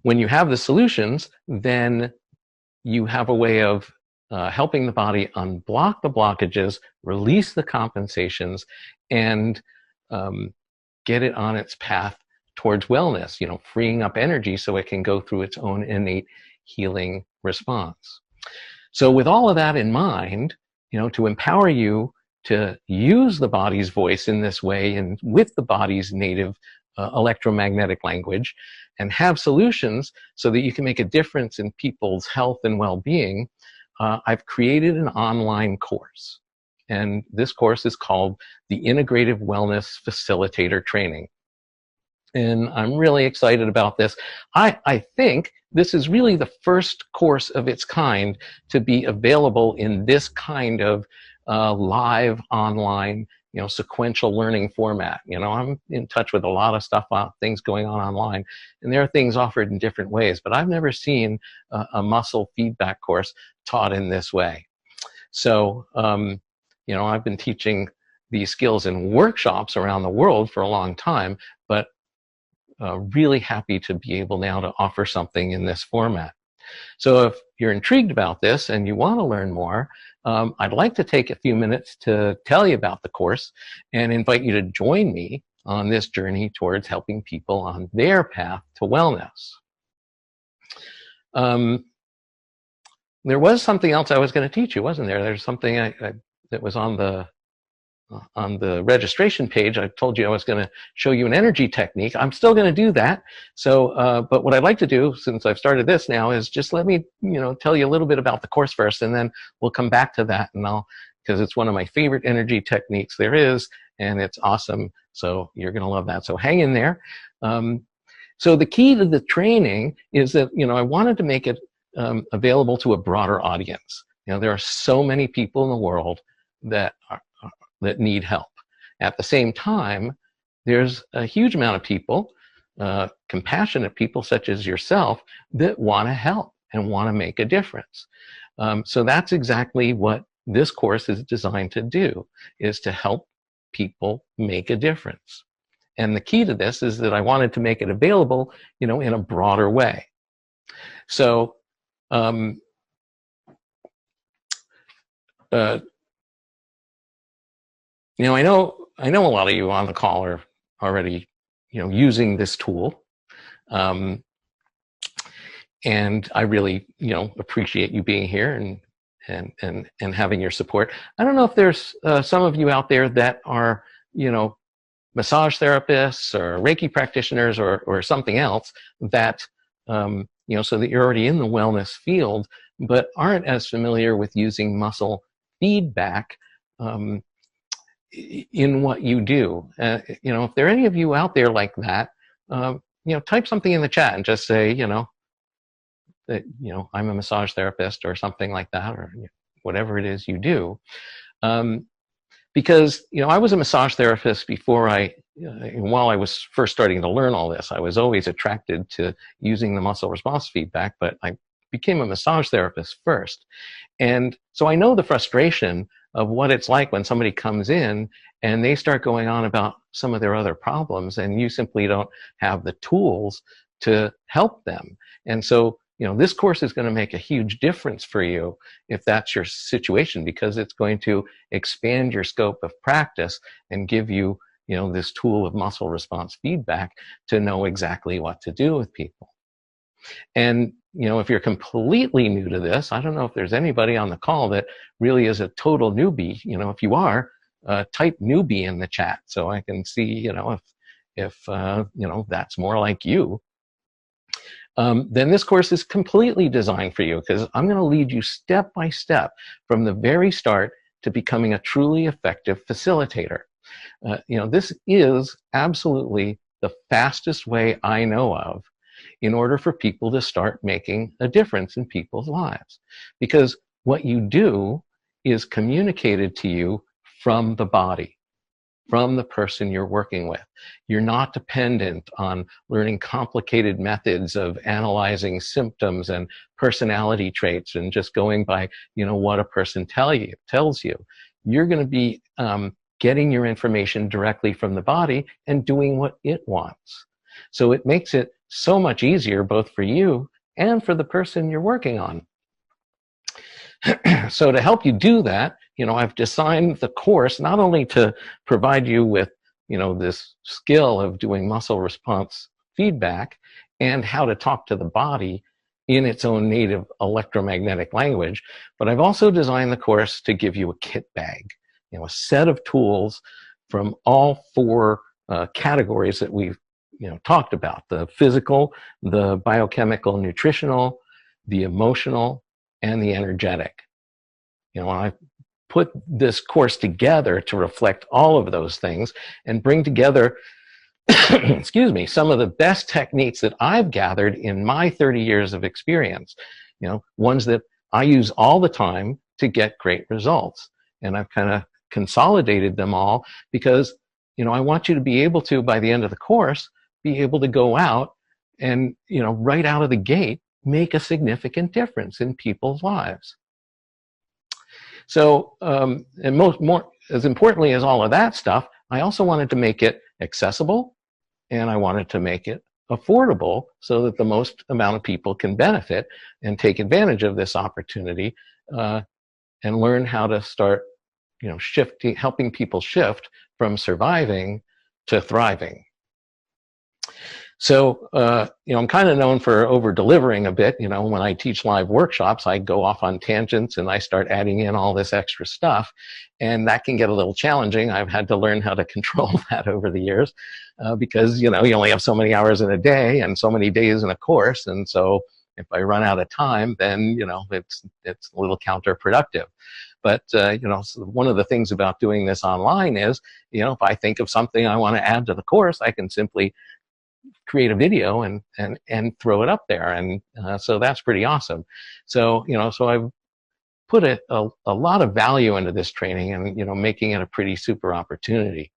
when you have the solutions, then you have a way of helping the body unblock the blockages, release the compensations, and get it on its path towards wellness, freeing up energy so it can go through its own innate healing response. So with all of that in mind, to empower you to use the body's voice in this way and with the body's native electromagnetic language, and have solutions so that you can make a difference in people's health and well-being, I've created an online course. And this course is called the Integrative Wellness Facilitator Training. And I'm really excited about this. I think this is really the first course of its kind to be available in this kind of live online, sequential learning format. I'm in touch with a lot of stuff about things going on online, and there are things offered in different ways, but I've never seen a muscle feedback course taught in this way. So, I've been teaching these skills in workshops around the world for a long time, but really happy to be able now to offer something in this format. So if you're intrigued about this and you want to learn more, I'd like to take a few minutes to tell you about the course and invite you to join me on this journey towards helping people on their path to wellness. There was something else I was going to teach you, wasn't there? There's something that was on the registration page. I told you I was going to show you an energy technique. I'm still going to do that. So, but what I'd like to do, since I've started this now, is just let me, tell you a little bit about the course first, and then we'll come back to that, and because it's one of my favorite energy techniques there is, and it's awesome. So you're going to love that. So hang in there. So the key to the training is that, I wanted to make it available to a broader audience. There are so many people in the world that need help. At the same time, there's a huge amount of people, compassionate people such as yourself, that want to help and want to make a difference. So that's exactly what this course is designed to do, is to help people make a difference. And the key to this is that I wanted to make it available, in a broader way. So, I know a lot of you on the call are already, using this tool. And I really, appreciate you being here and having your support. I don't know if there's some of you out there that are, massage therapists or Reiki practitioners or something else that, so that you're already in the wellness field, but aren't as familiar with using muscle feedback in what you do. If there are any of you out there like that, type something in the chat and just say, that, I'm a massage therapist or something like that, or whatever it is you do. Because, I was a massage therapist before I, while I was first starting to learn all this, I was always attracted to using the muscle response feedback, but I became a massage therapist first. And so I know the frustration of what it's like when somebody comes in and they start going on about some of their other problems, and you simply don't have the tools to help them. And so, this course is going to make a huge difference for you if that's your situation, because it's going to expand your scope of practice and give you, this tool of muscle response feedback to know exactly what to do with people. And, if you're completely new to this, I don't know if there's anybody on the call that really is a total newbie. If you are, type newbie in the chat so I can see, if that's more like you. Then this course is completely designed for you, because I'm going to lead you step by step from the very start to becoming a truly effective facilitator. This is absolutely the fastest way I know of in order for people to start making a difference in people's lives. Because what you do is communicated to you from the body, from the person you're working with. You're not dependent on learning complicated methods of analyzing symptoms and personality traits and just going by, what a person tells you. You're going to be getting your information directly from the body and doing what it wants. So it makes it so much easier both for you and for the person you're working on. So to help you do that, I've designed the course not only to provide you with, this skill of doing muscle response feedback and how to talk to the body in its own native electromagnetic language, but I've also designed the course to give you a kit bag, a set of tools from all four categories that we've talked about: the physical, the biochemical, nutritional, the emotional, and the energetic. I put this course together to reflect all of those things and bring together, excuse me, some of the best techniques that I've gathered in my 30 years of experience, ones that I use all the time to get great results. And I've kind of consolidated them all because, I want you to be able to, by the end of the course, be able to go out and, right out of the gate, make a significant difference in people's lives. So, and more as importantly as all of that stuff, I also wanted to make it accessible, and I wanted to make it affordable so that the most amount of people can benefit and take advantage of this opportunity and learn how to start, helping people shift from surviving to thriving. So, I'm kind of known for over-delivering a bit. When I teach live workshops, I go off on tangents and I start adding in all this extra stuff. And that can get a little challenging. I've had to learn how to control that over the years because, you only have so many hours in a day and so many days in a course. And so if I run out of time, then, it's a little counterproductive. But, one of the things about doing this online is, if I think of something I want to add to the course, I can simply create a video and throw it up there. And so that's pretty awesome. So, so I've put a lot of value into this training and, making it a pretty super opportunity.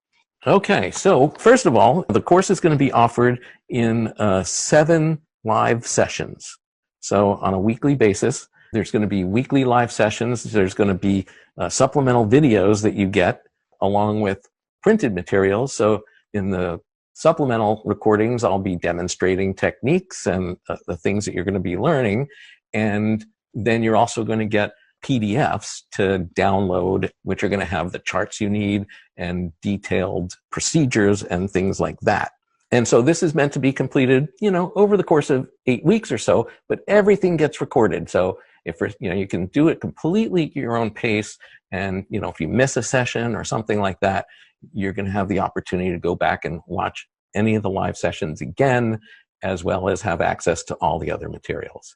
Okay, so first of all, the course is going to be offered in 7 live sessions. So on a weekly basis, there's going to be weekly live sessions. There's going to be supplemental videos that you get along with printed materials. So in the supplemental recordings, I'll be demonstrating techniques and the things that you're going to be learning. And then you're also going to get PDFs to download, which are going to have the charts you need and detailed procedures and things like that. And so this is meant to be completed, over the course of 8 weeks or so, but everything gets recorded. So if you can do it completely at your own pace, and if you miss a session or something like that, you're going to have the opportunity to go back and watch any of the live sessions again, as well as have access to all the other materials.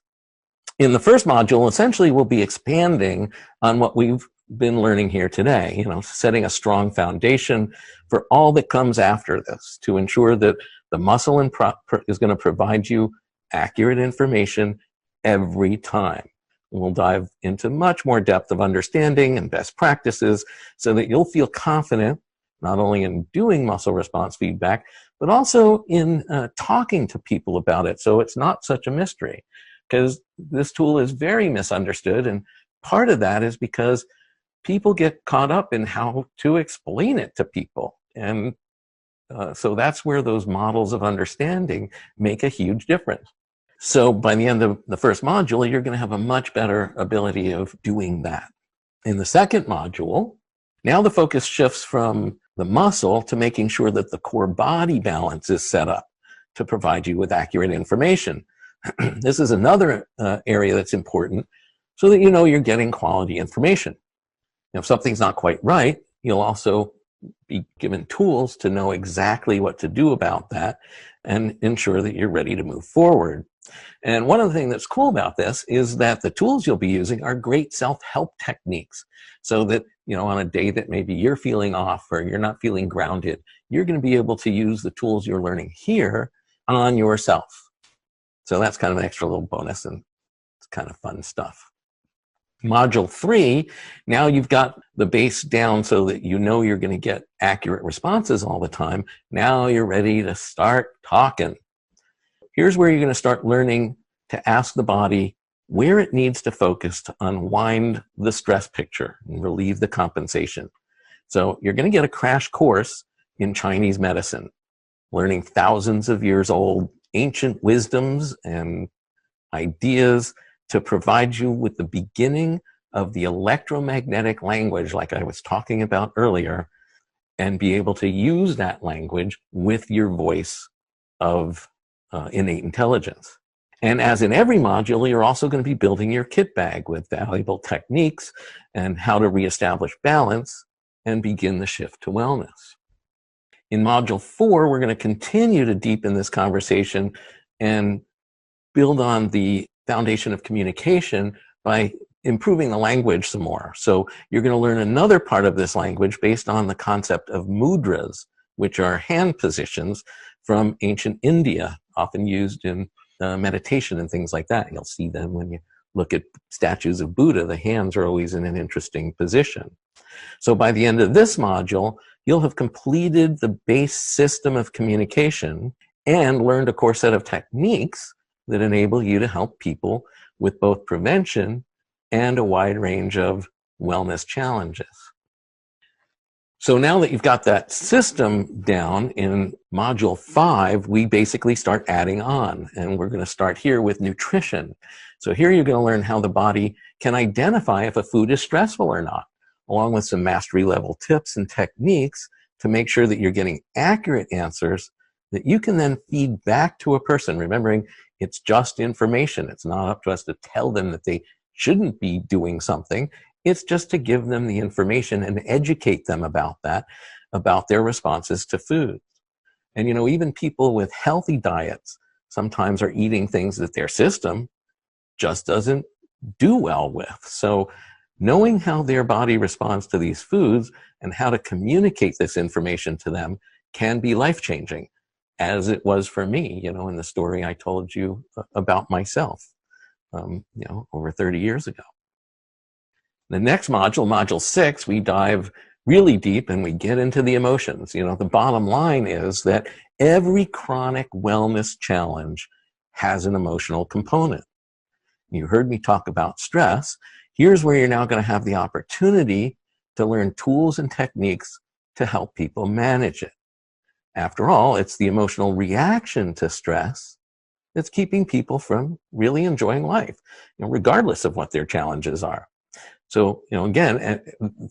In the first module, essentially, we'll be expanding on what we've been learning here today, setting a strong foundation for all that comes after this to ensure that the muscle is going to provide you accurate information every time. We'll dive into much more depth of understanding and best practices so that you'll feel confident not only in doing muscle response feedback, but also in talking to people about it. So it's not such a mystery, because this tool is very misunderstood. And part of that is because people get caught up in how to explain it to people. And so that's where those models of understanding make a huge difference. So by the end of the first module, you're going to have a much better ability of doing that. In the second module, now the focus shifts from the muscle to making sure that the core body balance is set up to provide you with accurate information. This is another area that's important, so that you know you're getting quality information. If something's not quite right, you'll also be given tools to know exactly what to do about that and ensure that you're ready to move forward. And one of the things that's cool about this is that the tools you'll be using are great self-help techniques, so that, you know, on a day that maybe you're feeling off or you're not feeling grounded, you're going to be able to use the tools you're learning here on yourself. So that's kind of an extra little bonus, and it's kind of fun stuff. Module 3, now you've got the base down so that you know you're going to get accurate responses all the time. Now you're ready to start talking. Here's where you're going to start learning to ask the body where it needs to focus to unwind the stress picture and relieve the compensation. So you're going to get a crash course in Chinese medicine, learning thousands of years old ancient wisdoms and ideas to provide you with the beginning of the electromagnetic language, like I was talking about earlier, and be able to use that language with your voice of innate intelligence. And as in every module, you're also going to be building your kit bag with valuable techniques and how to reestablish balance and begin the shift to wellness. In module 4, we're going to continue to deepen this conversation and build on the foundation of communication by improving the language some more. So you're going to learn another part of this language based on the concept of mudras, which are hand positions from ancient India, often used in meditation and things like that. You'll see them when you look at statues of Buddha. The hands are always in an interesting position. So by the end of this module, you'll have completed the base system of communication and learned a core set of techniques that enable you to help people with both prevention and a wide range of wellness challenges. So now that you've got that system down, in module 5, we basically start adding on, and we're going to start here with nutrition. So here you're going to learn how the body can identify if a food is stressful or not, along with some mastery level tips and techniques to make sure that you're getting accurate answers that you can then feed back to a person, remembering it's just information. It's not up to us to tell them that they shouldn't be doing something. It's just to give them the information and educate them about that, about their responses to food. And, you know, even people with healthy diets sometimes are eating things that their system just doesn't do well with. So knowing how their body responds to these foods and how to communicate this information to them can be life-changing, as it was for me, you know, in the story I told you about myself, you know, over 30 years ago. The next module, module 6, we dive really deep and we get into the emotions. You know, the bottom line is that every chronic wellness challenge has an emotional component. You heard me talk about stress. Here's where you're now going to have the opportunity to learn tools and techniques to help people manage it. After all, it's the emotional reaction to stress that's keeping people from really enjoying life, you know, regardless of what their challenges are. So, you know, again,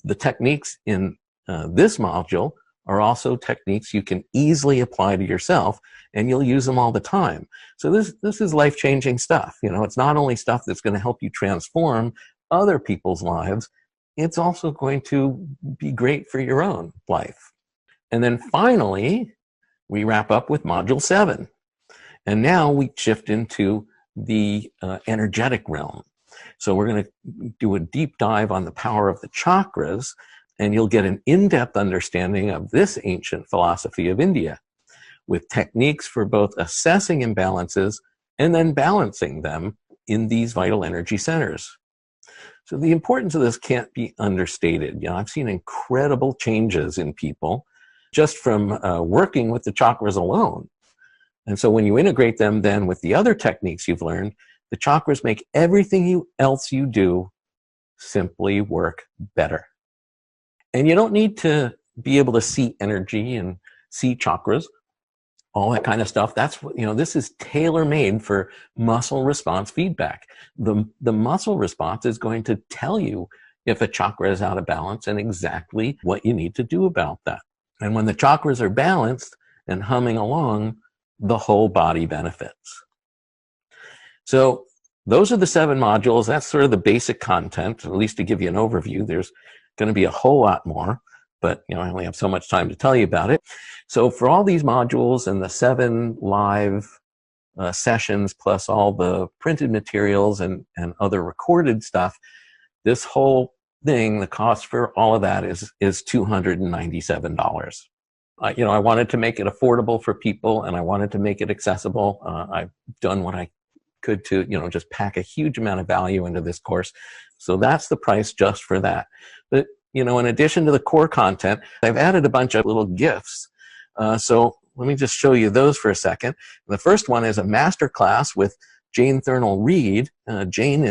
the techniques in this module are also techniques you can easily apply to yourself, and you'll use them all the time. So this is life-changing stuff. You know, it's not only stuff that's going to help you transform other people's lives, it's also going to be great for your own life. And then finally, we wrap up with module 7. And now we shift into the energetic realm. So we're going to do a deep dive on the power of the chakras, and you'll get an in-depth understanding of this ancient philosophy of India, with techniques for both assessing imbalances and then balancing them in these vital energy centers. So the importance of this can't be understated. You know, I've seen incredible changes in people just from working with the chakras alone. And so when you integrate them then with the other techniques you've learned, the chakras make everything else you do simply work better. And you don't need to be able to see energy and see chakras, all that kind of stuff. That's what, this is tailor-made for muscle response feedback. The muscle response is going to tell you if a chakra is out of balance and exactly what you need to do about that. And when the chakras are balanced and humming along, the whole body benefits. So those are the 7 modules. That's sort of the basic content, at least to give you an overview. There's going to be a whole lot more, but I only have so much time to tell you about it. So for all these modules and the 7 live sessions, plus all the printed materials and other recorded stuff, this whole thing, the cost for all of that is $297. I wanted to make it affordable for people, and I wanted to make it accessible. I've done what I could to, just pack a huge amount of value into this course. So that's the price just for that. But, in addition to the core content, I've added a bunch of little gifts. So let me just show you those for a second. The first one is a master class with Jane Thurnell Reed. Jane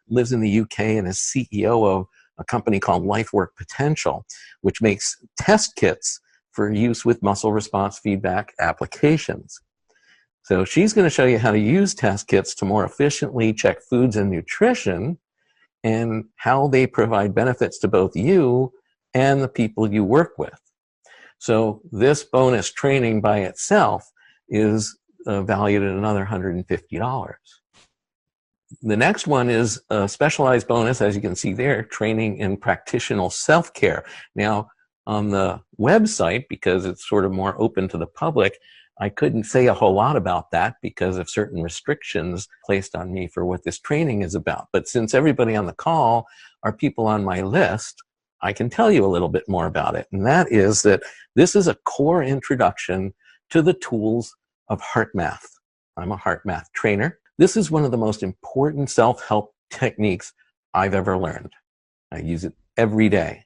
lives in the UK and is CEO of a company called Life Work Potential, which makes test kits for use with muscle response feedback applications. So she's going to show you how to use test kits to more efficiently check foods and nutrition and how they provide benefits to both you and the people you work with. So this bonus training by itself is valued at another $150. The next one is a specialized bonus, as you can see there, training in practitioner self-care. Now, on the website, because it's sort of more open to the public, I couldn't say a whole lot about that because of certain restrictions placed on me for what this training is about. But since everybody on the call are people on my list, I can tell you a little bit more about it. And that is that this is a core introduction to the tools of heart math. I'm a heart math trainer. This is one of the most important self-help techniques I've ever learned. I use it every day.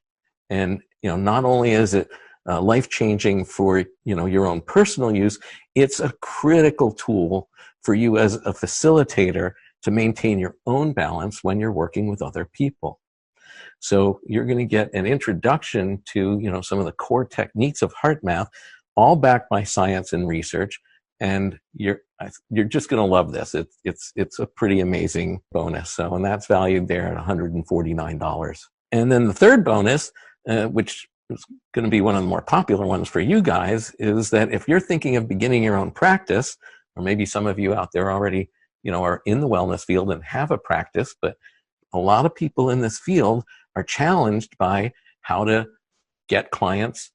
And, not only is it life-changing for, your own personal use, it's a critical tool for you as a facilitator to maintain your own balance when you're working with other people. So you're going to get an introduction to, some of the core techniques of heart math, all backed by science and research. And you're just going to love this. It's a pretty amazing bonus. So, and that's valued there at $149. And then the third bonus, which is going to be one of the more popular ones for you guys, is that if you're thinking of beginning your own practice, or maybe some of you out there already, are in the wellness field and have a practice, but a lot of people in this field are challenged by how to get clients,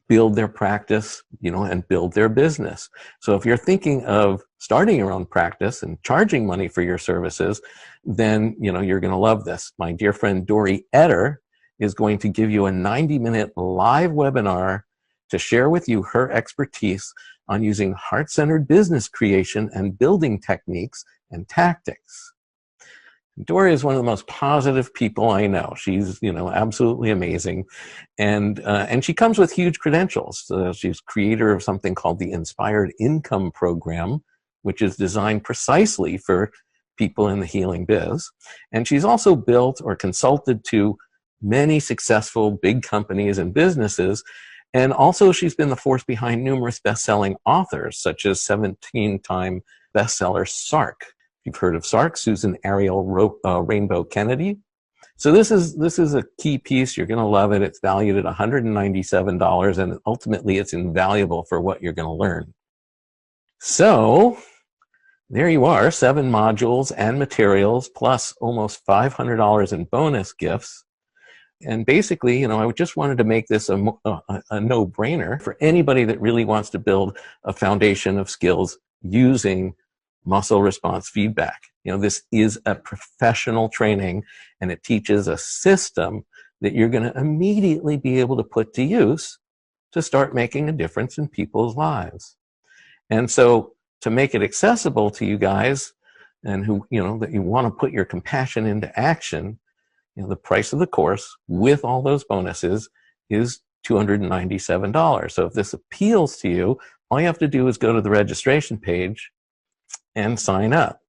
build their practice, and build their business. So if you're thinking of starting your own practice and charging money for your services, then, you're going to love this. My dear friend Dory Etter is going to give you a 90-minute live webinar to share with you her expertise on using heart-centered business creation and building techniques and tactics. Dory is one of the most positive people I know. She's, absolutely amazing. And she comes with huge credentials. She's creator of something called the Inspired Income Program, which is designed precisely for people in the healing biz. And she's also built or consulted to many successful big companies and businesses. And also she's been the force behind numerous best-selling authors, such as 17-time bestseller Sark. You've heard of Sark, Susan Ariel Rainbow Kennedy. So this is a key piece. You're going to love it. It's valued at $197, and ultimately it's invaluable for what you're going to learn. So there you are, 7 modules and materials, plus almost $500 in bonus gifts. And basically, I just wanted to make this a no-brainer for anybody that really wants to build a foundation of skills using muscle response feedback. This is a professional training, and it teaches a system that you're going to immediately be able to put to use to start making a difference in people's lives. And so to make it accessible to you guys and who, that you want to put your compassion into action, the price of the course with all those bonuses is $297. So if this appeals to you, all you have to do is go to the registration page and sign up.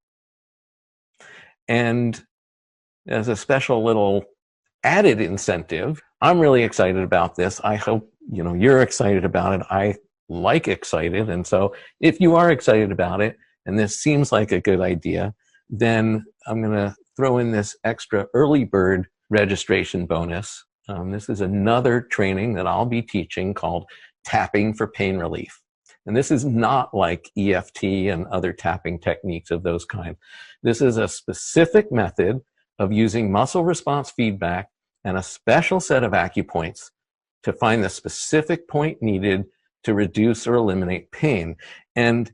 And as a special little added incentive, I'm really excited about this. I hope you're excited about it. I like excited. And so if you are excited about it and this seems like a good idea, then I'm going to throw in this extra early bird registration bonus. This is another training that I'll be teaching called Tapping for Pain Relief. And this is not like EFT and other tapping techniques of those kinds. This is a specific method of using muscle response feedback and a special set of acupoints to find the specific point needed to reduce or eliminate pain. And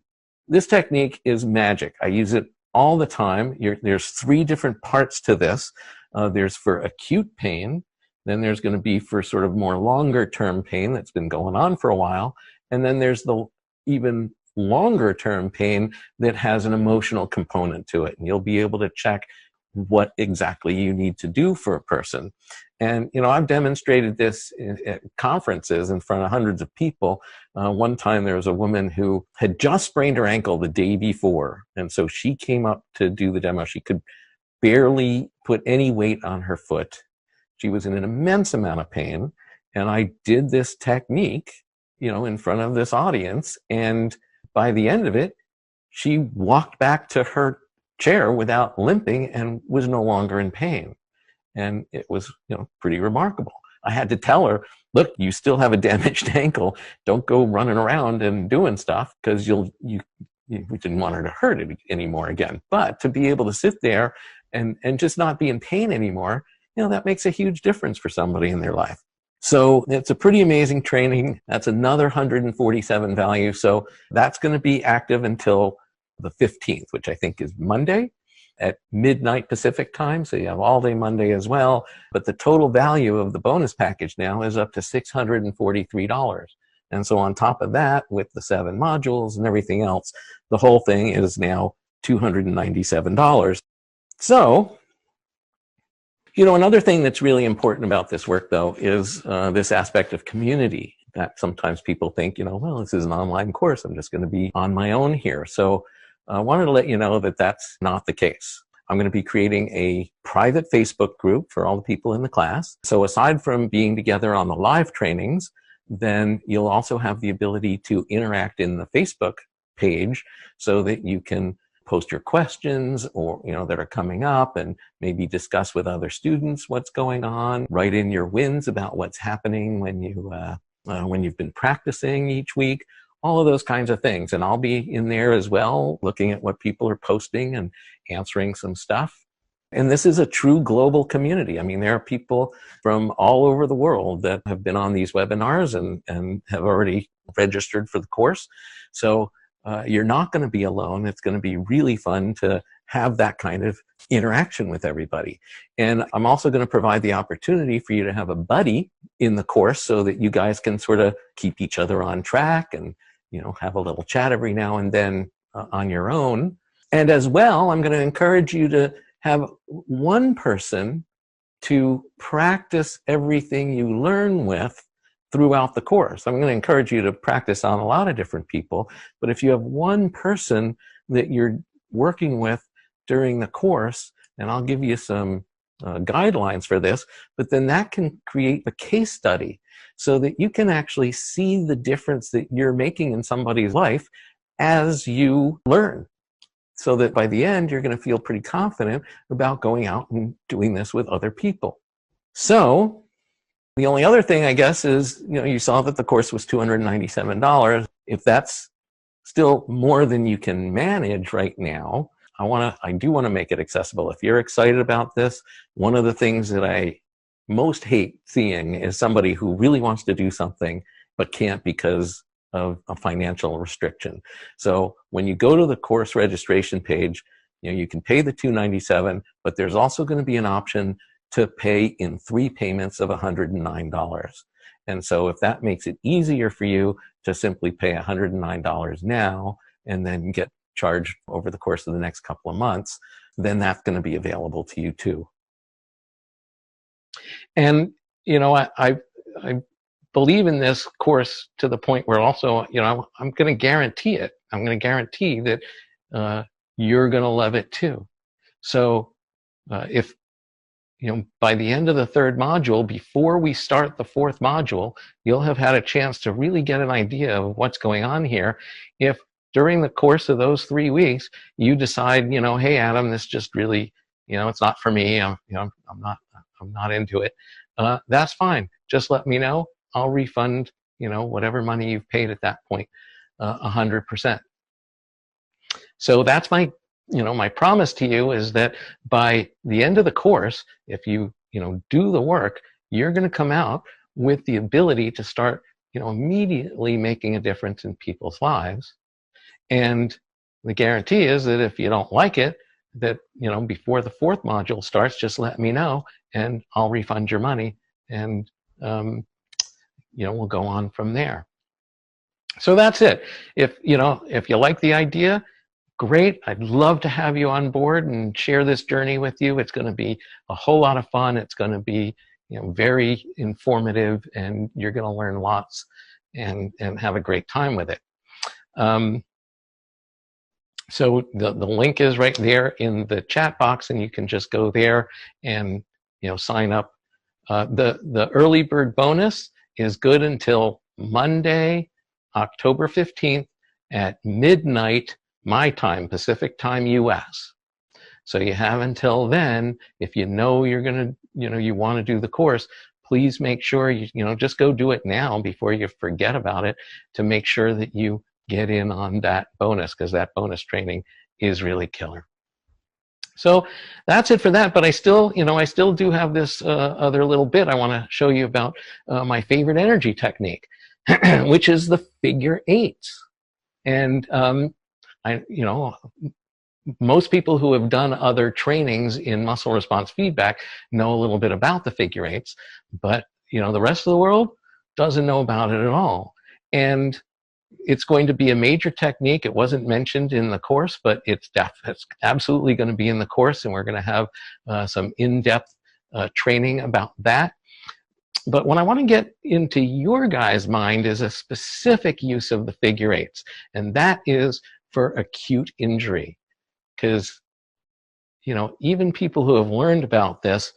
this technique is magic. I use it all the time. There's 3 different parts to this. There's for acute pain, then there's going to be for sort of more longer term pain that's been going on for a while, and then there's the even longer term pain that has an emotional component to it. And you'll be able to check what exactly you need to do for a person. And, I've demonstrated this at conferences in front of hundreds of people. One time there was a woman who had just sprained her ankle the day before. And so she came up to do the demo. She could barely put any weight on her foot. She was in an immense amount of pain. And I did this technique, in front of this audience. And by the end of it, she walked back to her chair without limping and was no longer in pain. And it was, pretty remarkable. I had to tell her, look, you still have a damaged ankle. Don't go running around and doing stuff because we didn't want her to hurt it anymore again. But to be able to sit there and just not be in pain anymore, that makes a huge difference for somebody in their life. So it's a pretty amazing training. That's another 147 value. So that's going to be active until the 15th, which I think is Monday at midnight Pacific time. So you have all day Monday as well. But the total value of the bonus package now is up to $643. And so on top of that, with the 7 modules and everything else, the whole thing is now $297. So, another thing that's really important about this work, though, is this aspect of community that sometimes people think, well, this is an online course. I'm just going to be on my own here. So I wanted to let you know that that's not the case. I'm going to be creating a private Facebook group for all the people in the class. So aside from being together on the live trainings, then you'll also have the ability to interact in the Facebook page so that you can post your questions or, that are coming up and maybe discuss with other students what's going on, write in your wins about what's happening when you've been practicing each week, all of those kinds of things. And I'll be in there as well, looking at what people are posting and answering some stuff. And this is a true global community. I mean, there are people from all over the world that have been on these webinars and have already registered for the course. So you're not going to be alone. It's going to be really fun to have that kind of interaction with everybody. And I'm also going to provide the opportunity for you to have a buddy in the course so that you guys can sort of keep each other on track and, have a little chat every now and then on your own. And as well, I'm going to encourage you to have one person to practice everything you learn with throughout the course. I'm going to encourage you to practice on a lot of different people, but if you have one person that you're working with during the course, and I'll give you some guidelines for this, but then that can create a case study so that you can actually see the difference that you're making in somebody's life as you learn. So that by the end, you're going to feel pretty confident about going out and doing this with other people. So the only other thing, I guess, is, you saw that the course was $297. If that's still more than you can manage right now, I do want to make it accessible. If you're excited about this, one of the things that I most hate seeing is somebody who really wants to do something but can't because of a financial restriction. So when you go to the course registration page, you can pay the $297, but there's also going to be an option to pay in 3 payments of $109. And so if that makes it easier for you to simply pay $109 now and then get charged over the course of the next couple of months, then that's going to be available to you too. And, I believe in this course to the point where also, you know, I'm going to guarantee it. I'm going to guarantee that you're going to love it too. So if, you know, by the end of the third module, before we start the fourth module, you'll have had a chance to really get an idea of what's going on here. If during the course of those 3 weeks, you decide, you know, hey, Adam, this just really, you know, it's not for me. I'm not into it. That's fine. Just let me know. I'll refund, you know, whatever money you've paid at that point, 100%. So that's my, you know, my promise to you is that by the end of the course, if you, you know, do the work, you're going to come out with the ability to start, you know, immediately making a difference in people's lives. And the guarantee is that if you don't like it, that, you know, before the fourth module starts, just let me know and I'll refund your money, and you know, we'll go on from there. So that's it. If, you know, if you like the idea, great. I'd love to have you on board and share this journey with you. It's going to be a whole lot of fun. It's going to be, you know, very informative, and you're going to learn lots and have a great time with it. So the link is right there in the chat box, and you can just go there and, you know, sign up. The early bird bonus is good until Monday, October 15th at midnight, my time, Pacific time, US. So you have until then. If you know you're going to, you know, you want to do the course, please make sure you know, just go do it now before you forget about it, to make sure that you get in on that bonus, because that bonus training is really killer. So that's it for that. But I still, you know, I still do have this other little bit I want to show you about my favorite energy technique, which is the figure eights. And you know, most people who have done other trainings in muscle response feedback know a little bit about the figure eights, but, you know, the rest of the world doesn't know about it at all. And it's going to be a major technique. It wasn't mentioned in the course, but it's absolutely going to be in the course, and we're going to have some in-depth training about that. But what I want to get into your guys' mind is a specific use of the figure eights, and that is for acute injury. Because, you know, even people who have learned about this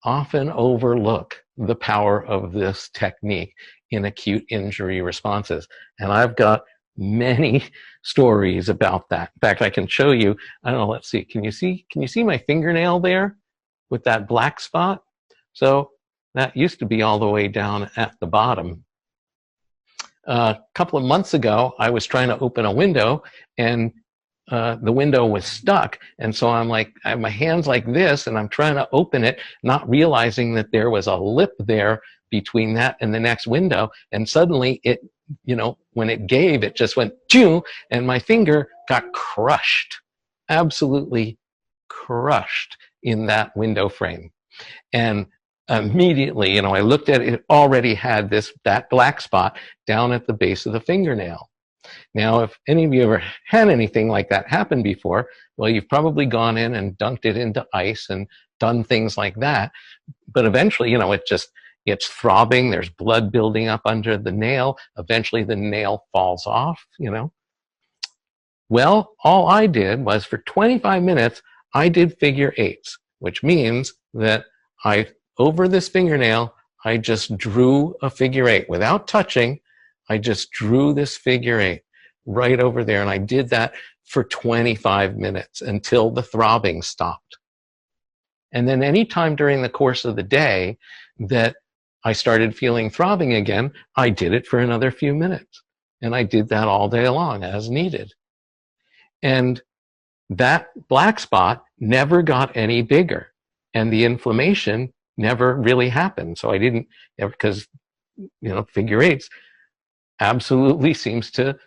often overlook the power of this technique in acute injury responses. And I've got many stories about that. In fact, I can show you, I don't know, let's see. Can you see my fingernail there with that black spot? So that used to be all the way down at the bottom. A couple of months ago, I was trying to open a window, and the window was stuck. And so I'm like, I have my hands like this, and I'm trying to open it, not realizing that there was a lip there between that and the next window. And suddenly it, you know, when it gave, it just went, choo, and my finger got crushed, absolutely crushed in that window frame. And immediately, you know, I looked at it, it already had that black spot down at the base of the fingernail. Now, if any of you ever had anything like that happen before, well, you've probably gone in and dunked it into ice and done things like that. But eventually, you know, it's throbbing, there's blood building up under the nail. Eventually the nail falls off, you know. Well, all I did was for 25 minutes, I did figure eights, which means that over this fingernail, I just drew a figure eight without touching. I just drew this figure eight right over there, and I did that for 25 minutes until the throbbing stopped. And then anytime during the course of the day that I started feeling throbbing again, I did it for another few minutes. And I did that all day long as needed. And that black spot never got any bigger, and the inflammation never really happened. So I didn't, because, you know, figure eights absolutely seems to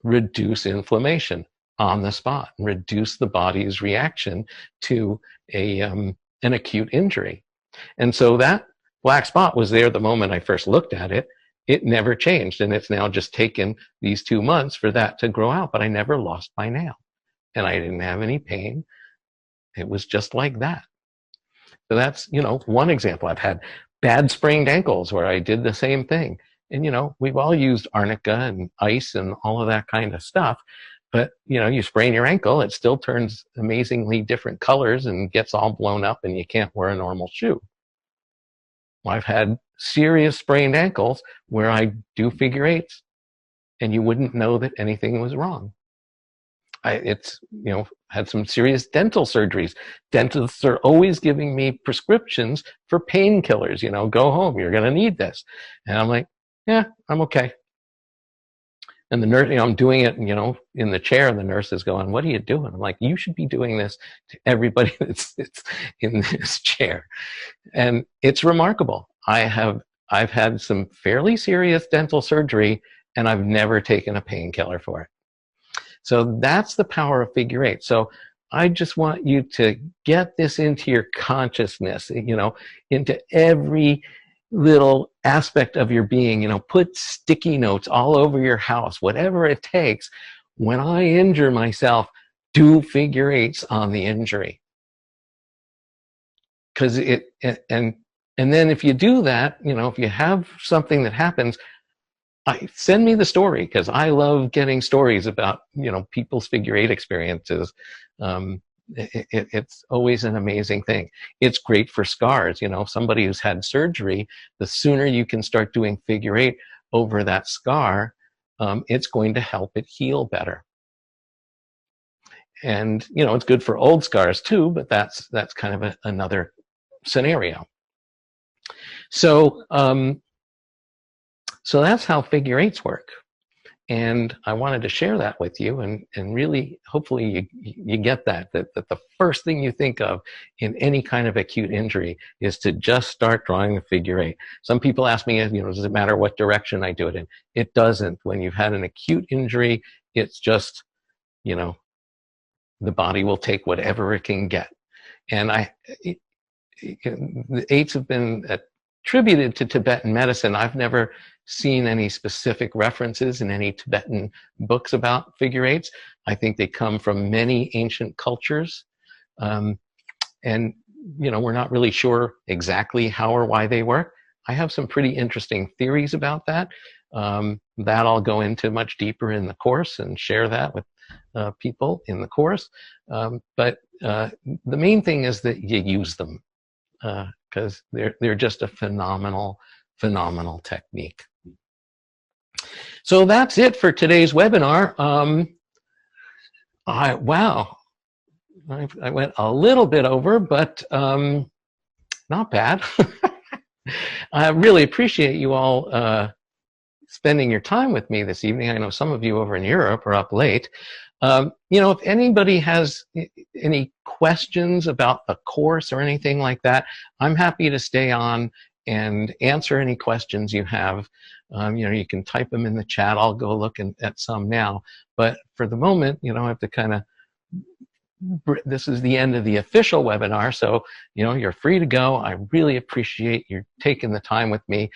reduce inflammation on the spot, reduce the body's reaction to an acute injury. And so that black spot was there the moment I first looked at it. It never changed, and it's now just taken these 2 months for that to grow out, but I never lost my nail, and I didn't have any pain. It was just like that. So that's, you know, one example. I've had bad sprained ankles where I did the same thing. And, you know, we've all used arnica and ice and all of that kind of stuff. But, you know, you sprain your ankle, it still turns amazingly different colors and gets all blown up and you can't wear a normal shoe. Well, I've had serious sprained ankles where I do figure eights and you wouldn't know that anything was wrong. It's, you know, had some serious dental surgeries. Dentists are always giving me prescriptions for painkillers, you know, go home, you're going to need this. And I'm like, yeah, I'm okay. And the nurse, you know, I'm doing it, you know, in the chair, and the nurse is going, what are you doing? I'm like, you should be doing this to everybody that's in this chair. And it's remarkable. I've had some fairly serious dental surgery, and I've never taken a painkiller for it. So that's the power of figure eight. So I just want you to get this into your consciousness, you know, into every little aspect of your being. You know, put sticky notes all over your house, whatever it takes. When I injure myself, do figure eights on the injury. Because and then if you do that, you know, if you have something that happens, send me the story, because I love getting stories about, you know, people's figure eight experiences. It's always an amazing thing. It's great for scars. You know, somebody who's had surgery, the sooner you can start doing figure eight over that scar, it's going to help it heal better. And, you know, it's good for old scars too, but that's kind of another scenario. So, so that's how figure eights work. And I wanted to share that with you, and really, hopefully you get that the first thing you think of in any kind of acute injury is to just start drawing the figure eight. Some people ask me, you know, does it matter what direction I do it in? It doesn't. When you've had an acute injury, it's just, you know, the body will take whatever it can get. And the eights have been attributed to Tibetan medicine. I've never seen any specific references in any Tibetan books about figure eights. I think they come from many ancient cultures. And, you know, we're not really sure exactly how or why they work. I have some pretty interesting theories about that. That I'll go into much deeper in the course and share that with people in the course. But the main thing is that you use them, because they're just a phenomenal technique. So that's it for today's webinar. Wow, I went a little bit over, but not bad. I really appreciate you all spending your time with me this evening. I know some of you over in Europe are up late. You know, if anybody has any questions about the course or anything like that, I'm happy to stay on and answer any questions you have. You know, you can type them in the chat. I'll go look at some now. But for the moment, you know, I have to kind of, this is the end of the official webinar, so, you know, you're free to go. I really appreciate you taking the time with me.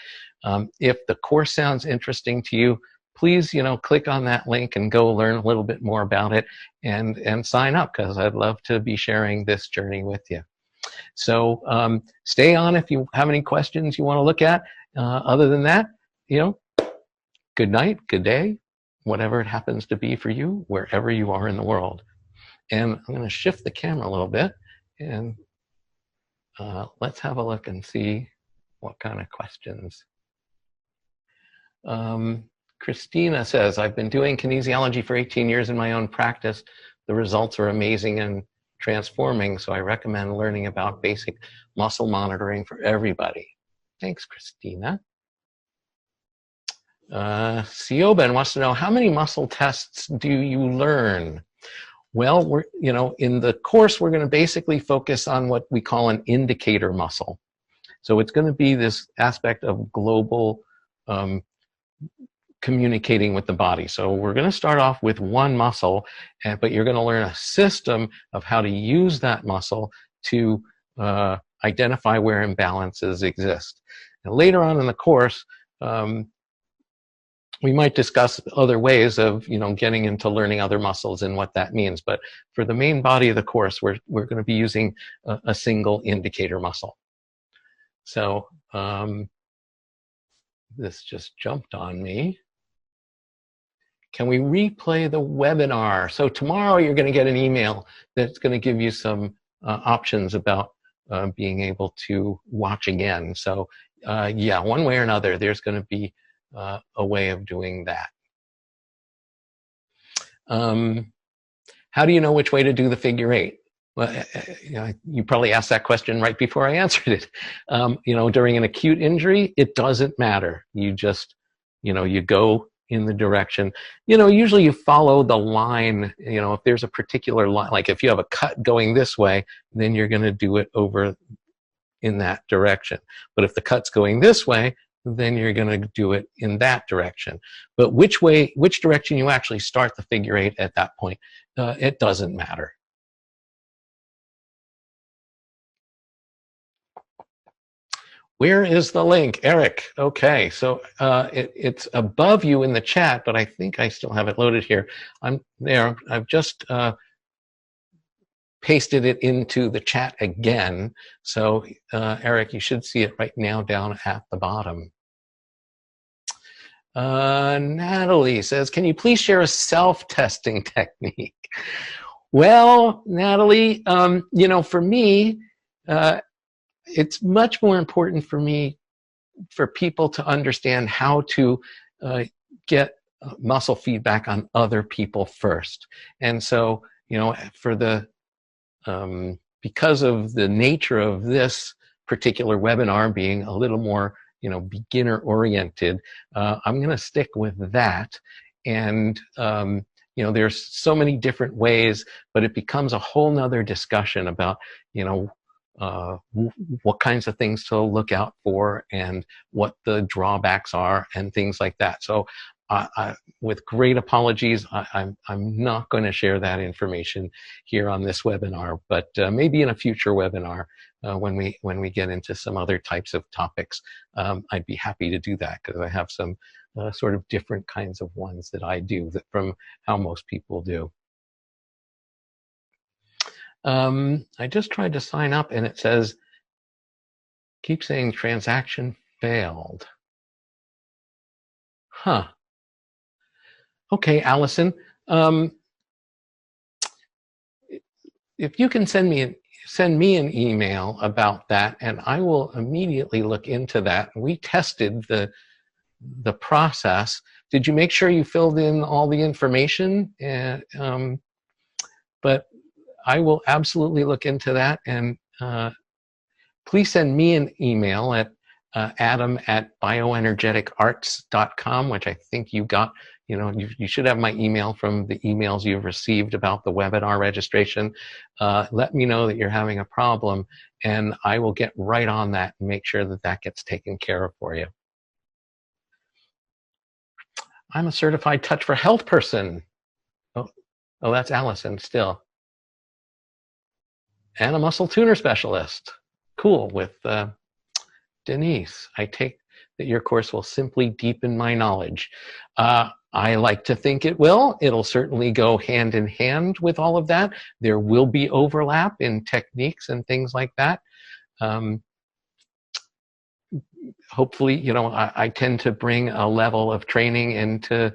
If the course sounds interesting to you, please, you know, click on that link and go learn a little bit more about it and sign up, because I'd love to be sharing this journey with you. So stay on if you have any questions you want to look at. Other than that, you know, good night, good day, whatever it happens to be for you, wherever you are in the world. And I'm going to shift the camera a little bit, and let's have a look and see what kind of questions. Christina says, I've been doing kinesiology for 18 years in my own practice. The results are amazing and transforming, so I recommend learning about basic muscle monitoring for everybody. Thanks, Christina. Sioben wants to know, how many muscle tests do you learn? Well, we're, you know, in the course, we're going to basically focus on what we call an indicator muscle. So it's going to be this aspect of global communicating with the body. So we're going to start off with one muscle, but you're going to learn a system of how to use that muscle to identify where imbalances exist. And later on in the course, we might discuss other ways of, you know, getting into learning other muscles and what that means. But for the main body of the course, we're going to be using a single indicator muscle. So this just jumped on me. Can we replay the webinar? So tomorrow you're going to get an email that's going to give you some options about being able to watch again. So yeah, one way or another, there's going to be a way of doing that. How do you know which way to do the figure eight? Well, you probably asked that question right before I answered it. During an acute injury, it doesn't matter. You just, you go in the direction. Usually you follow the line. If there's a particular line, like if you have a cut going this way, then you're going to do it over in that direction. But if the cut's going this way, then you're going to do it in that direction. But which direction you actually start the figure eight at that point, it doesn't matter. Where is the link? Eric. Okay, so it's above you in the chat, but I think I still have it loaded here. I'm there. I've just pasted it into the chat again. So Eric, you should see it right now down at the bottom. Natalie says, can you please share a self-testing technique? Well, Natalie, for me, it's much more important for people to understand how to get muscle feedback on other people first. And so, because of the nature of this particular webinar being a little more beginner oriented, I'm going to stick with that. And there's so many different ways, but it becomes a whole nother discussion about what kinds of things to look out for and what the drawbacks are and things like that. So with great apologies, I'm not going to share that information here on this webinar, but maybe in a future webinar when we get into some other types of topics, I'd be happy to do that because I have some sort of different kinds of ones that I do from how most people do. I just tried to sign up and it says, keep saying transaction failed. Huh. Okay, Allison. If you can send me an email about that, and I will immediately look into that. We tested the process. Did you make sure you filled in all the information? But I will absolutely look into that, and please send me an email at adam@bioenergeticarts.com, which I think you got. You should have my email from the emails you've received about the webinar registration. Let me know that you're having a problem, and I will get right on that and make sure that that gets taken care of for you. I'm a certified Touch for Health person. Oh, that's Allison still. And a muscle tuner specialist. Cool, with Denise. I take that your course will simply deepen my knowledge. I like to think it will. It'll certainly go hand in hand with all of that. There will be overlap in techniques and things like that. Hopefully, I tend to bring a level of training into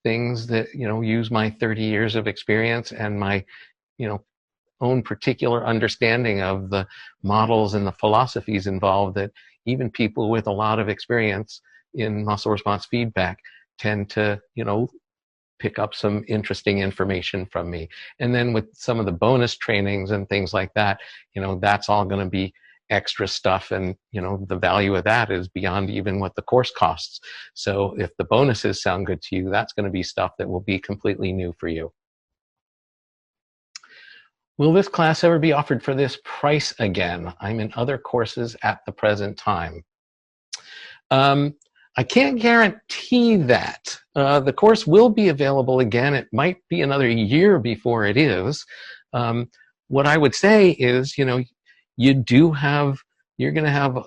things that, use my 30 years of experience and my, own particular understanding of the models and the philosophies involved that even people with a lot of experience in muscle response feedback tend to, pick up some interesting information from me. And then with some of the bonus trainings and things like that, that's all going to be extra stuff. And, the value of that is beyond even what the course costs. So if the bonuses sound good to you, that's going to be stuff that will be completely new for you. Will this class ever be offered for this price again? I'm in other courses at the present time. I can't guarantee that. The course will be available again. It might be another year before it is. What I would say is, you're going to have,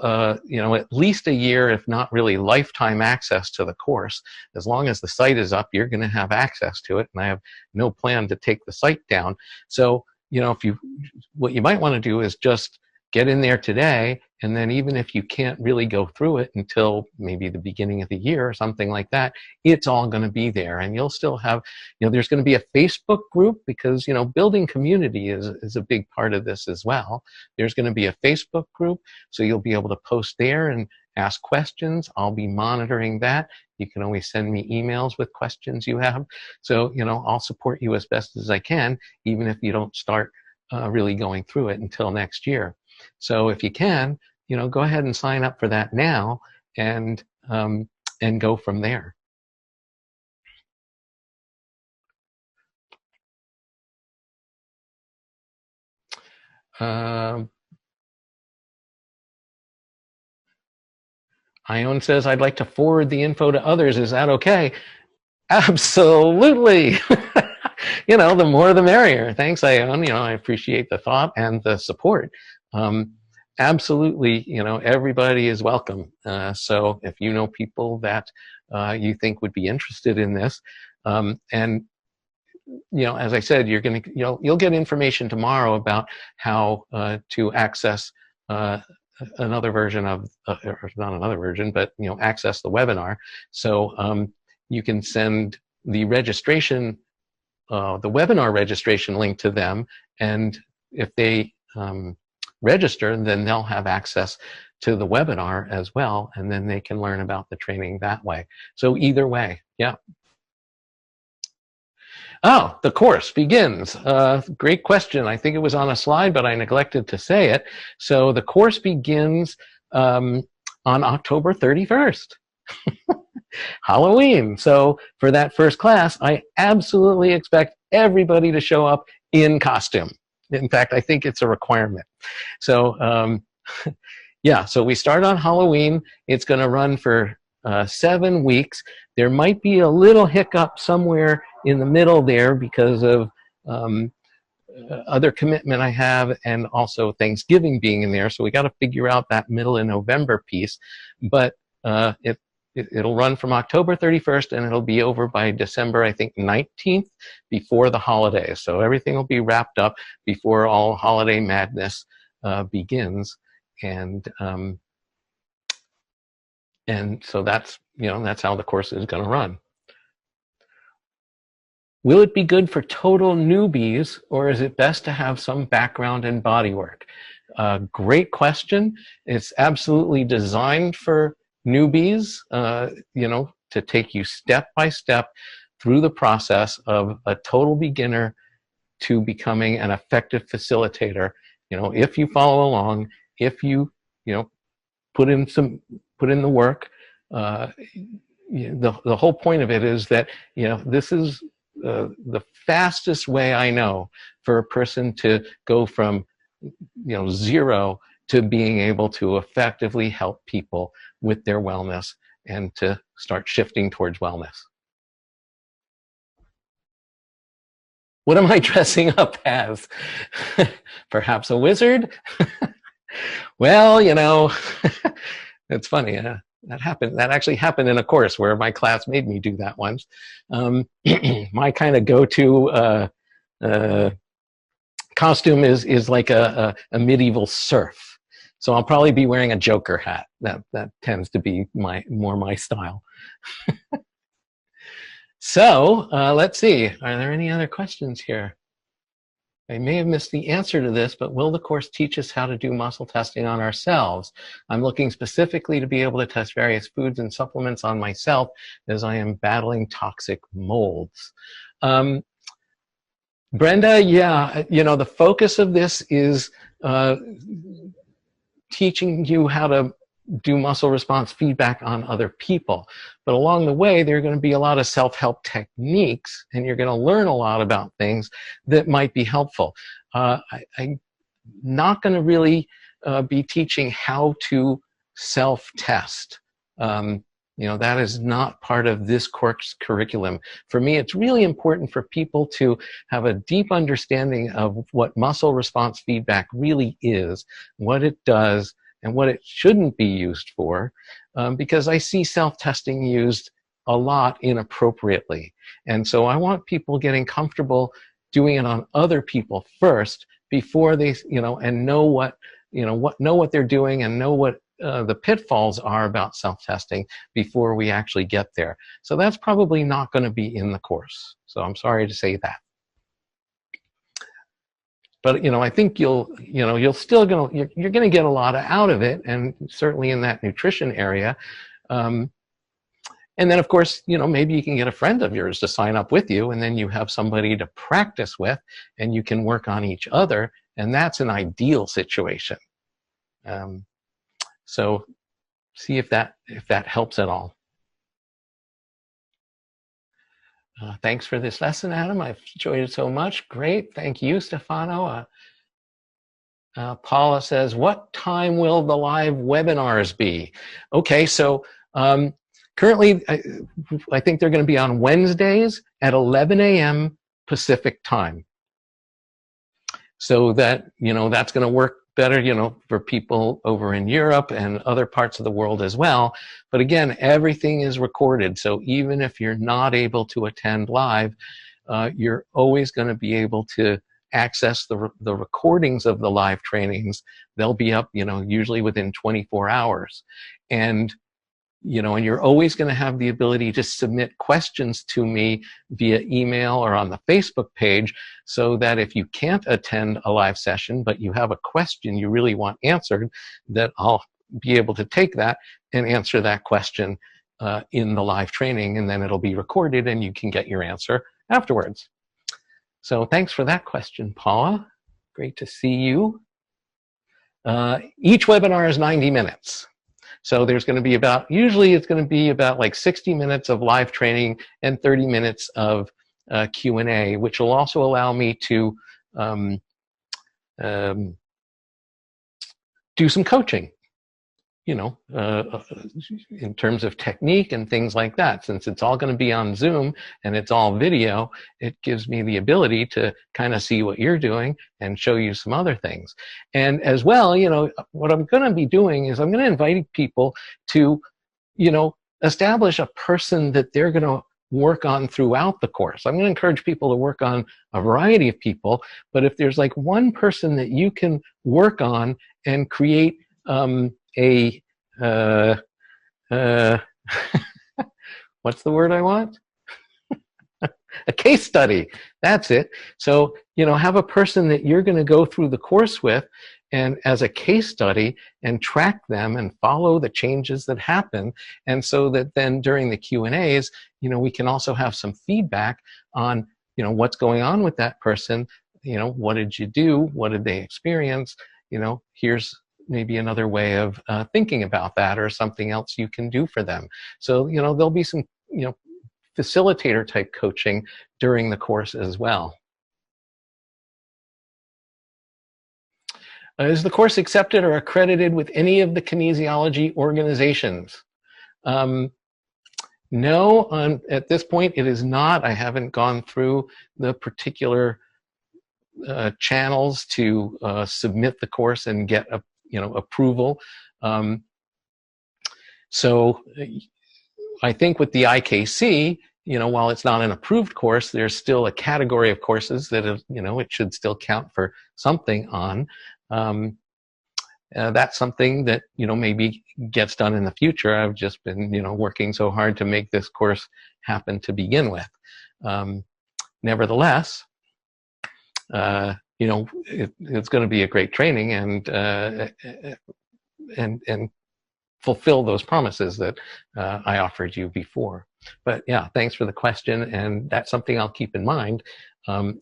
at least a year, if not really lifetime access to the course. As long as the site is up, you're going to have access to it, and I have no plan to take the site down. So, what you might want to do is just get in there today, and then even if you can't really go through it until maybe the beginning of the year or something like that, it's all going to be there. And you'll still have, there's going to be a Facebook group, because, building community is a big part of this as well. There's going to be a Facebook group, so you'll be able to post there and ask questions. I'll be monitoring that. You can always send me emails with questions you have. So, I'll support you as best as I can, even if you don't start really going through it until next year. So if you can, go ahead and sign up for that now, and go from there. Ione says, I'd like to forward the info to others. Is that okay? Absolutely. The more the merrier. Thanks, Ione. I appreciate the thought and the support. Absolutely, everybody is welcome. So if you know people that you think would be interested in this, and as I said, you'll get information tomorrow about how to access another version of, or not another version, but access the webinar. So you can send the registration, the webinar registration link to them, and if they register, then they'll have access to the webinar as well, and then they can learn about the training that way. So either way, yeah. Oh, the course begins. Great question. I think it was on a slide, but I neglected to say it. So the course begins on October 31st. Halloween. So for that first class, I absolutely expect everybody to show up in costume. In fact, I think it's a requirement. So yeah, so we start on Halloween. It's going to run for 7 weeks. There might be a little hiccup somewhere in the middle there because of other commitment I have, and also Thanksgiving being in there. So we got to figure out that middle of November piece. But it'll run from October 31st, and it'll be over by December, I think, 19th, before the holidays. So everything will be wrapped up before all holiday madness begins. And so that's, that's how the course is going to run. Will it be good for total newbies, or is it best to have some background in bodywork? Great question. It's absolutely designed for newbies, to take you step by step through the process of a total beginner to becoming an effective facilitator. If you follow along, if you, put in the work, the whole point of it is that, this is the fastest way I know for a person to go from, zero to being able to effectively help people with their wellness and to start shifting towards wellness. What am I dressing up as? Perhaps a wizard? Well, it's funny. That happened. That actually happened in a course where my class made me do that once. My kind of go-to costume is like a medieval serf. So I'll probably be wearing a Joker hat. That tends to be more my style. So let's see. Are there any other questions here? I may have missed the answer to this, but will the course teach us how to do muscle testing on ourselves? I'm looking specifically to be able to test various foods and supplements on myself as I am battling toxic molds. Brenda, yeah, the focus of this is teaching you how to do muscle response feedback on other people. But along the way, there are going to be a lot of self-help techniques, and you're going to learn a lot about things that might be helpful. I'm not going to really be teaching how to self-test. That is not part of this course curriculum. For me, it's really important for people to have a deep understanding of what muscle response feedback really is, what it does, and what it shouldn't be used for, because I see self-testing used a lot inappropriately. And so I want people getting comfortable doing it on other people first before they, and know what know what they're doing and know what the pitfalls are about self-testing before we actually get there. So that's probably not going to be in the course. So I'm sorry to say that. But I think you're going to get a lot out of it, and certainly in that nutrition area. And then, of course, maybe you can get a friend of yours to sign up with you, and then you have somebody to practice with, and you can work on each other, and that's an ideal situation. So see if that helps at all. Thanks for this lesson, Adam. I've enjoyed it so much. Great. Thank you, Stefano. Paula says, what time will the live webinars be? Okay, so currently, I think they're going to be on Wednesdays at 11 a.m. Pacific time. So that, that's going to work better, for people over in Europe and other parts of the world as well. But again, everything is recorded. So even if you're not able to attend live, you're always going to be able to access the recordings of the live trainings. They'll be up, usually within 24 hours. And and you're always going to have the ability to submit questions to me via email or on the Facebook page, so that if you can't attend a live session, but you have a question you really want answered, that I'll be able to take that and answer that question in the live training, and then it'll be recorded and you can get your answer afterwards. So thanks for that question, Paula. Great to see you. Each webinar is 90 minutes. So there's going to be usually it's going to be about like 60 minutes of live training and 30 minutes of Q&A, which will also allow me to do some coaching, in terms of technique and things like that. Since it's all going to be on Zoom and it's all video, it gives me the ability to kind of see what you're doing and show you some other things. And as well, what I'm going to be doing is I'm going to invite people to, establish a person that they're going to work on throughout the course. I'm going to encourage people to work on a variety of people, but if there's like one person that you can work on and create what's the word I want? A case study. That's it. So, have a person that you're going to go through the course with and as a case study and track them and follow the changes that happen. And so that then during the Q&As, we can also have some feedback on, what's going on with that person. What did you do? What did they experience? Here's maybe another way of thinking about that, or something else you can do for them. So, there'll be some, facilitator type coaching during the course as well. Is the course accepted or accredited with any of the kinesiology organizations? No, at this point it is not. I haven't gone through the particular channels to submit the course and get approval. So I think with the IKC, while it's not an approved course, there's still a category of courses that it should still count for something on. That's something that maybe gets done in the future. I've just been working so hard to make this course happen to begin with. Nevertheless, it's going to be a great training and fulfill those promises that I offered you before. But yeah, thanks for the question, and that's something I'll keep in mind.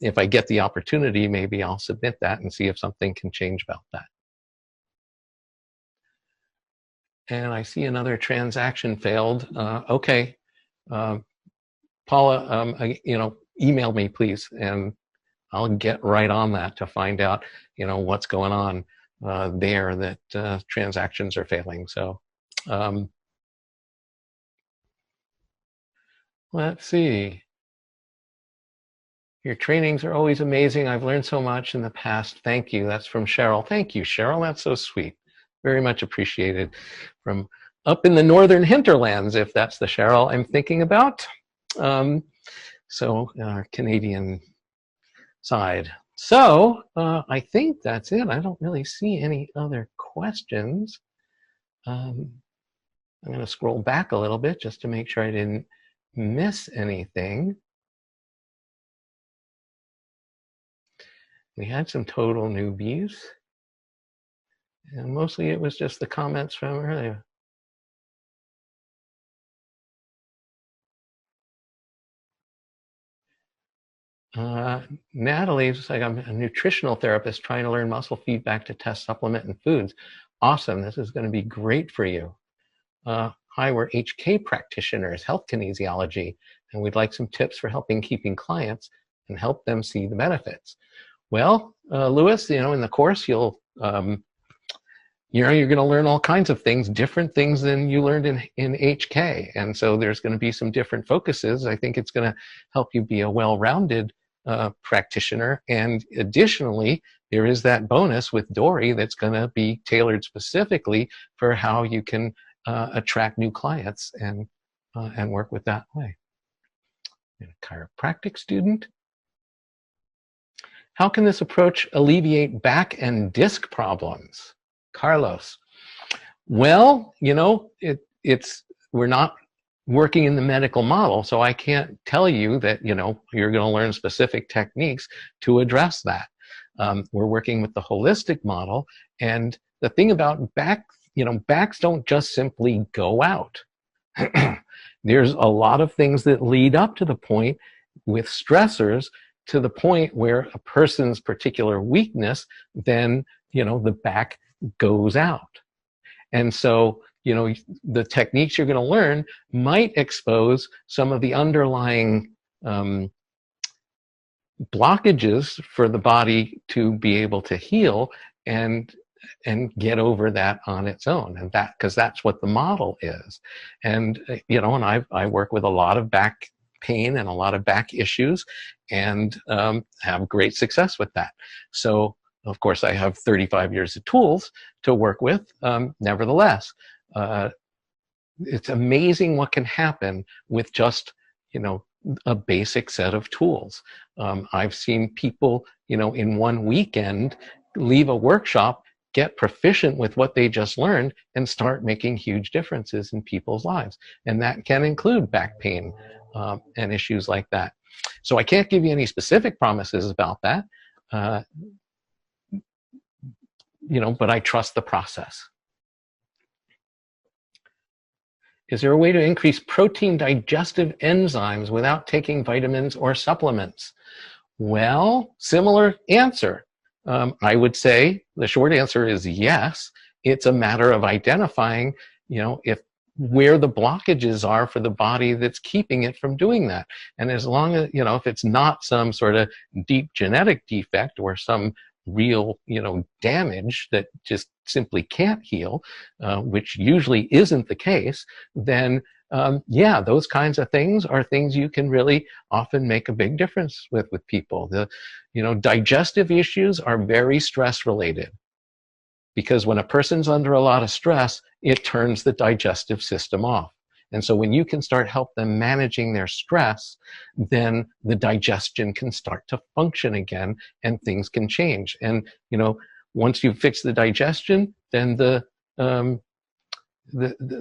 If I get the opportunity, maybe I'll submit that and see if something can change about that. And I see another transaction failed. Okay, Paula, email me please, and I'll get right on that to find out, what's going on there that transactions are failing. So let's see. Your trainings are always amazing. I've learned so much in the past. Thank you. That's from Cheryl. Thank you, Cheryl. That's so sweet. Very much appreciated. From up in the northern hinterlands, if that's the Cheryl I'm thinking about. So our Canadian side. So I think that's it. I don't really see any other questions. I'm going to scroll back a little bit just to make sure I didn't miss anything. We had some total newbies, and mostly it was just the comments from earlier. Natalie's like, I'm a nutritional therapist trying to learn muscle feedback to test supplement and foods. Awesome, this is going to be great for you. Hi, we're HK practitioners, health kinesiology, and we'd like some tips for helping keeping clients and help them see the benefits. Well, Lewis, in the course you'll, you're going to learn all kinds of things, different things than you learned in HK, and so there's going to be some different focuses. I think it's going to help you be a well-rounded practitioner, and additionally, there is that bonus with Dory that's going to be tailored specifically for how you can attract new clients and work with that way. A chiropractic student. How can this approach alleviate back and disc problems? Carlos. Well, we're not working in the medical model, so I can't tell you that, you're going to learn specific techniques to address that. We're working with the holistic model, and the thing about backs don't just simply go out. There's a lot of things that lead up to the point with stressors, to the point where a person's particular weakness, then, the back goes out. And so, the techniques you're going to learn might expose some of the underlying blockages for the body to be able to heal and get over that on its own, and because that's what the model is. And and I work with a lot of back pain and a lot of back issues, and have great success with that. So of course I have 35 years of tools to work with. Nevertheless, it's amazing what can happen with just a basic set of tools. I've seen people in one weekend leave a workshop, get proficient with what they just learned, and start making huge differences in people's lives. And that can include back pain and issues like that. So I can't give you any specific promises about that, but I trust the process. Is there a way to increase protein digestive enzymes without taking vitamins or supplements? Well, similar answer. I would say the short answer is yes. It's a matter of identifying, where the blockages are for the body that's keeping it from doing that. And as long as, if it's not some sort of deep genetic defect or some real, damage that just simply can't heal, which usually isn't the case, then yeah, those kinds of things are things you can really often make a big difference with people. The, digestive issues are very stress related, because when a person's under a lot of stress, it turns the digestive system off. And so when you can start help them managing their stress, then the digestion can start to function again and things can change. And, once you fix the digestion, then the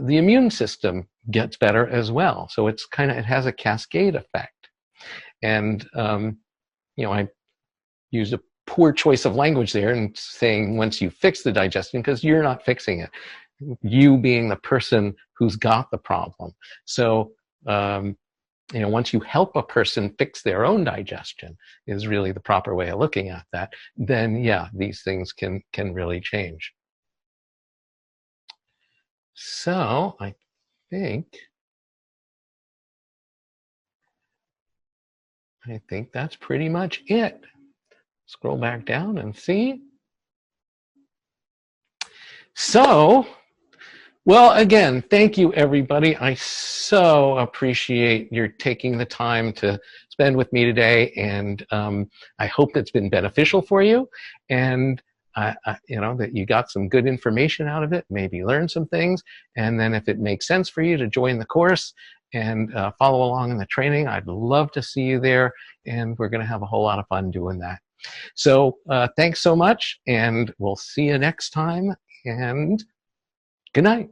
immune system gets better as well. So it has a cascade effect. And, I used a poor choice of language there and saying once you fix the digestion, because you're not fixing it. You being the person who's got the problem. So, once you help a person fix their own digestion is really the proper way of looking at that, then yeah, these things can really change. So I think that's pretty much it. Scroll back down and see. So, well, again, thank you, everybody. I so appreciate your taking the time to spend with me today, and I hope it's been beneficial for you, and that you got some good information out of it, maybe learned some things, and then if it makes sense for you to join the course and follow along in the training, I'd love to see you there, and we're going to have a whole lot of fun doing that. So thanks so much, and we'll see you next time, and good night.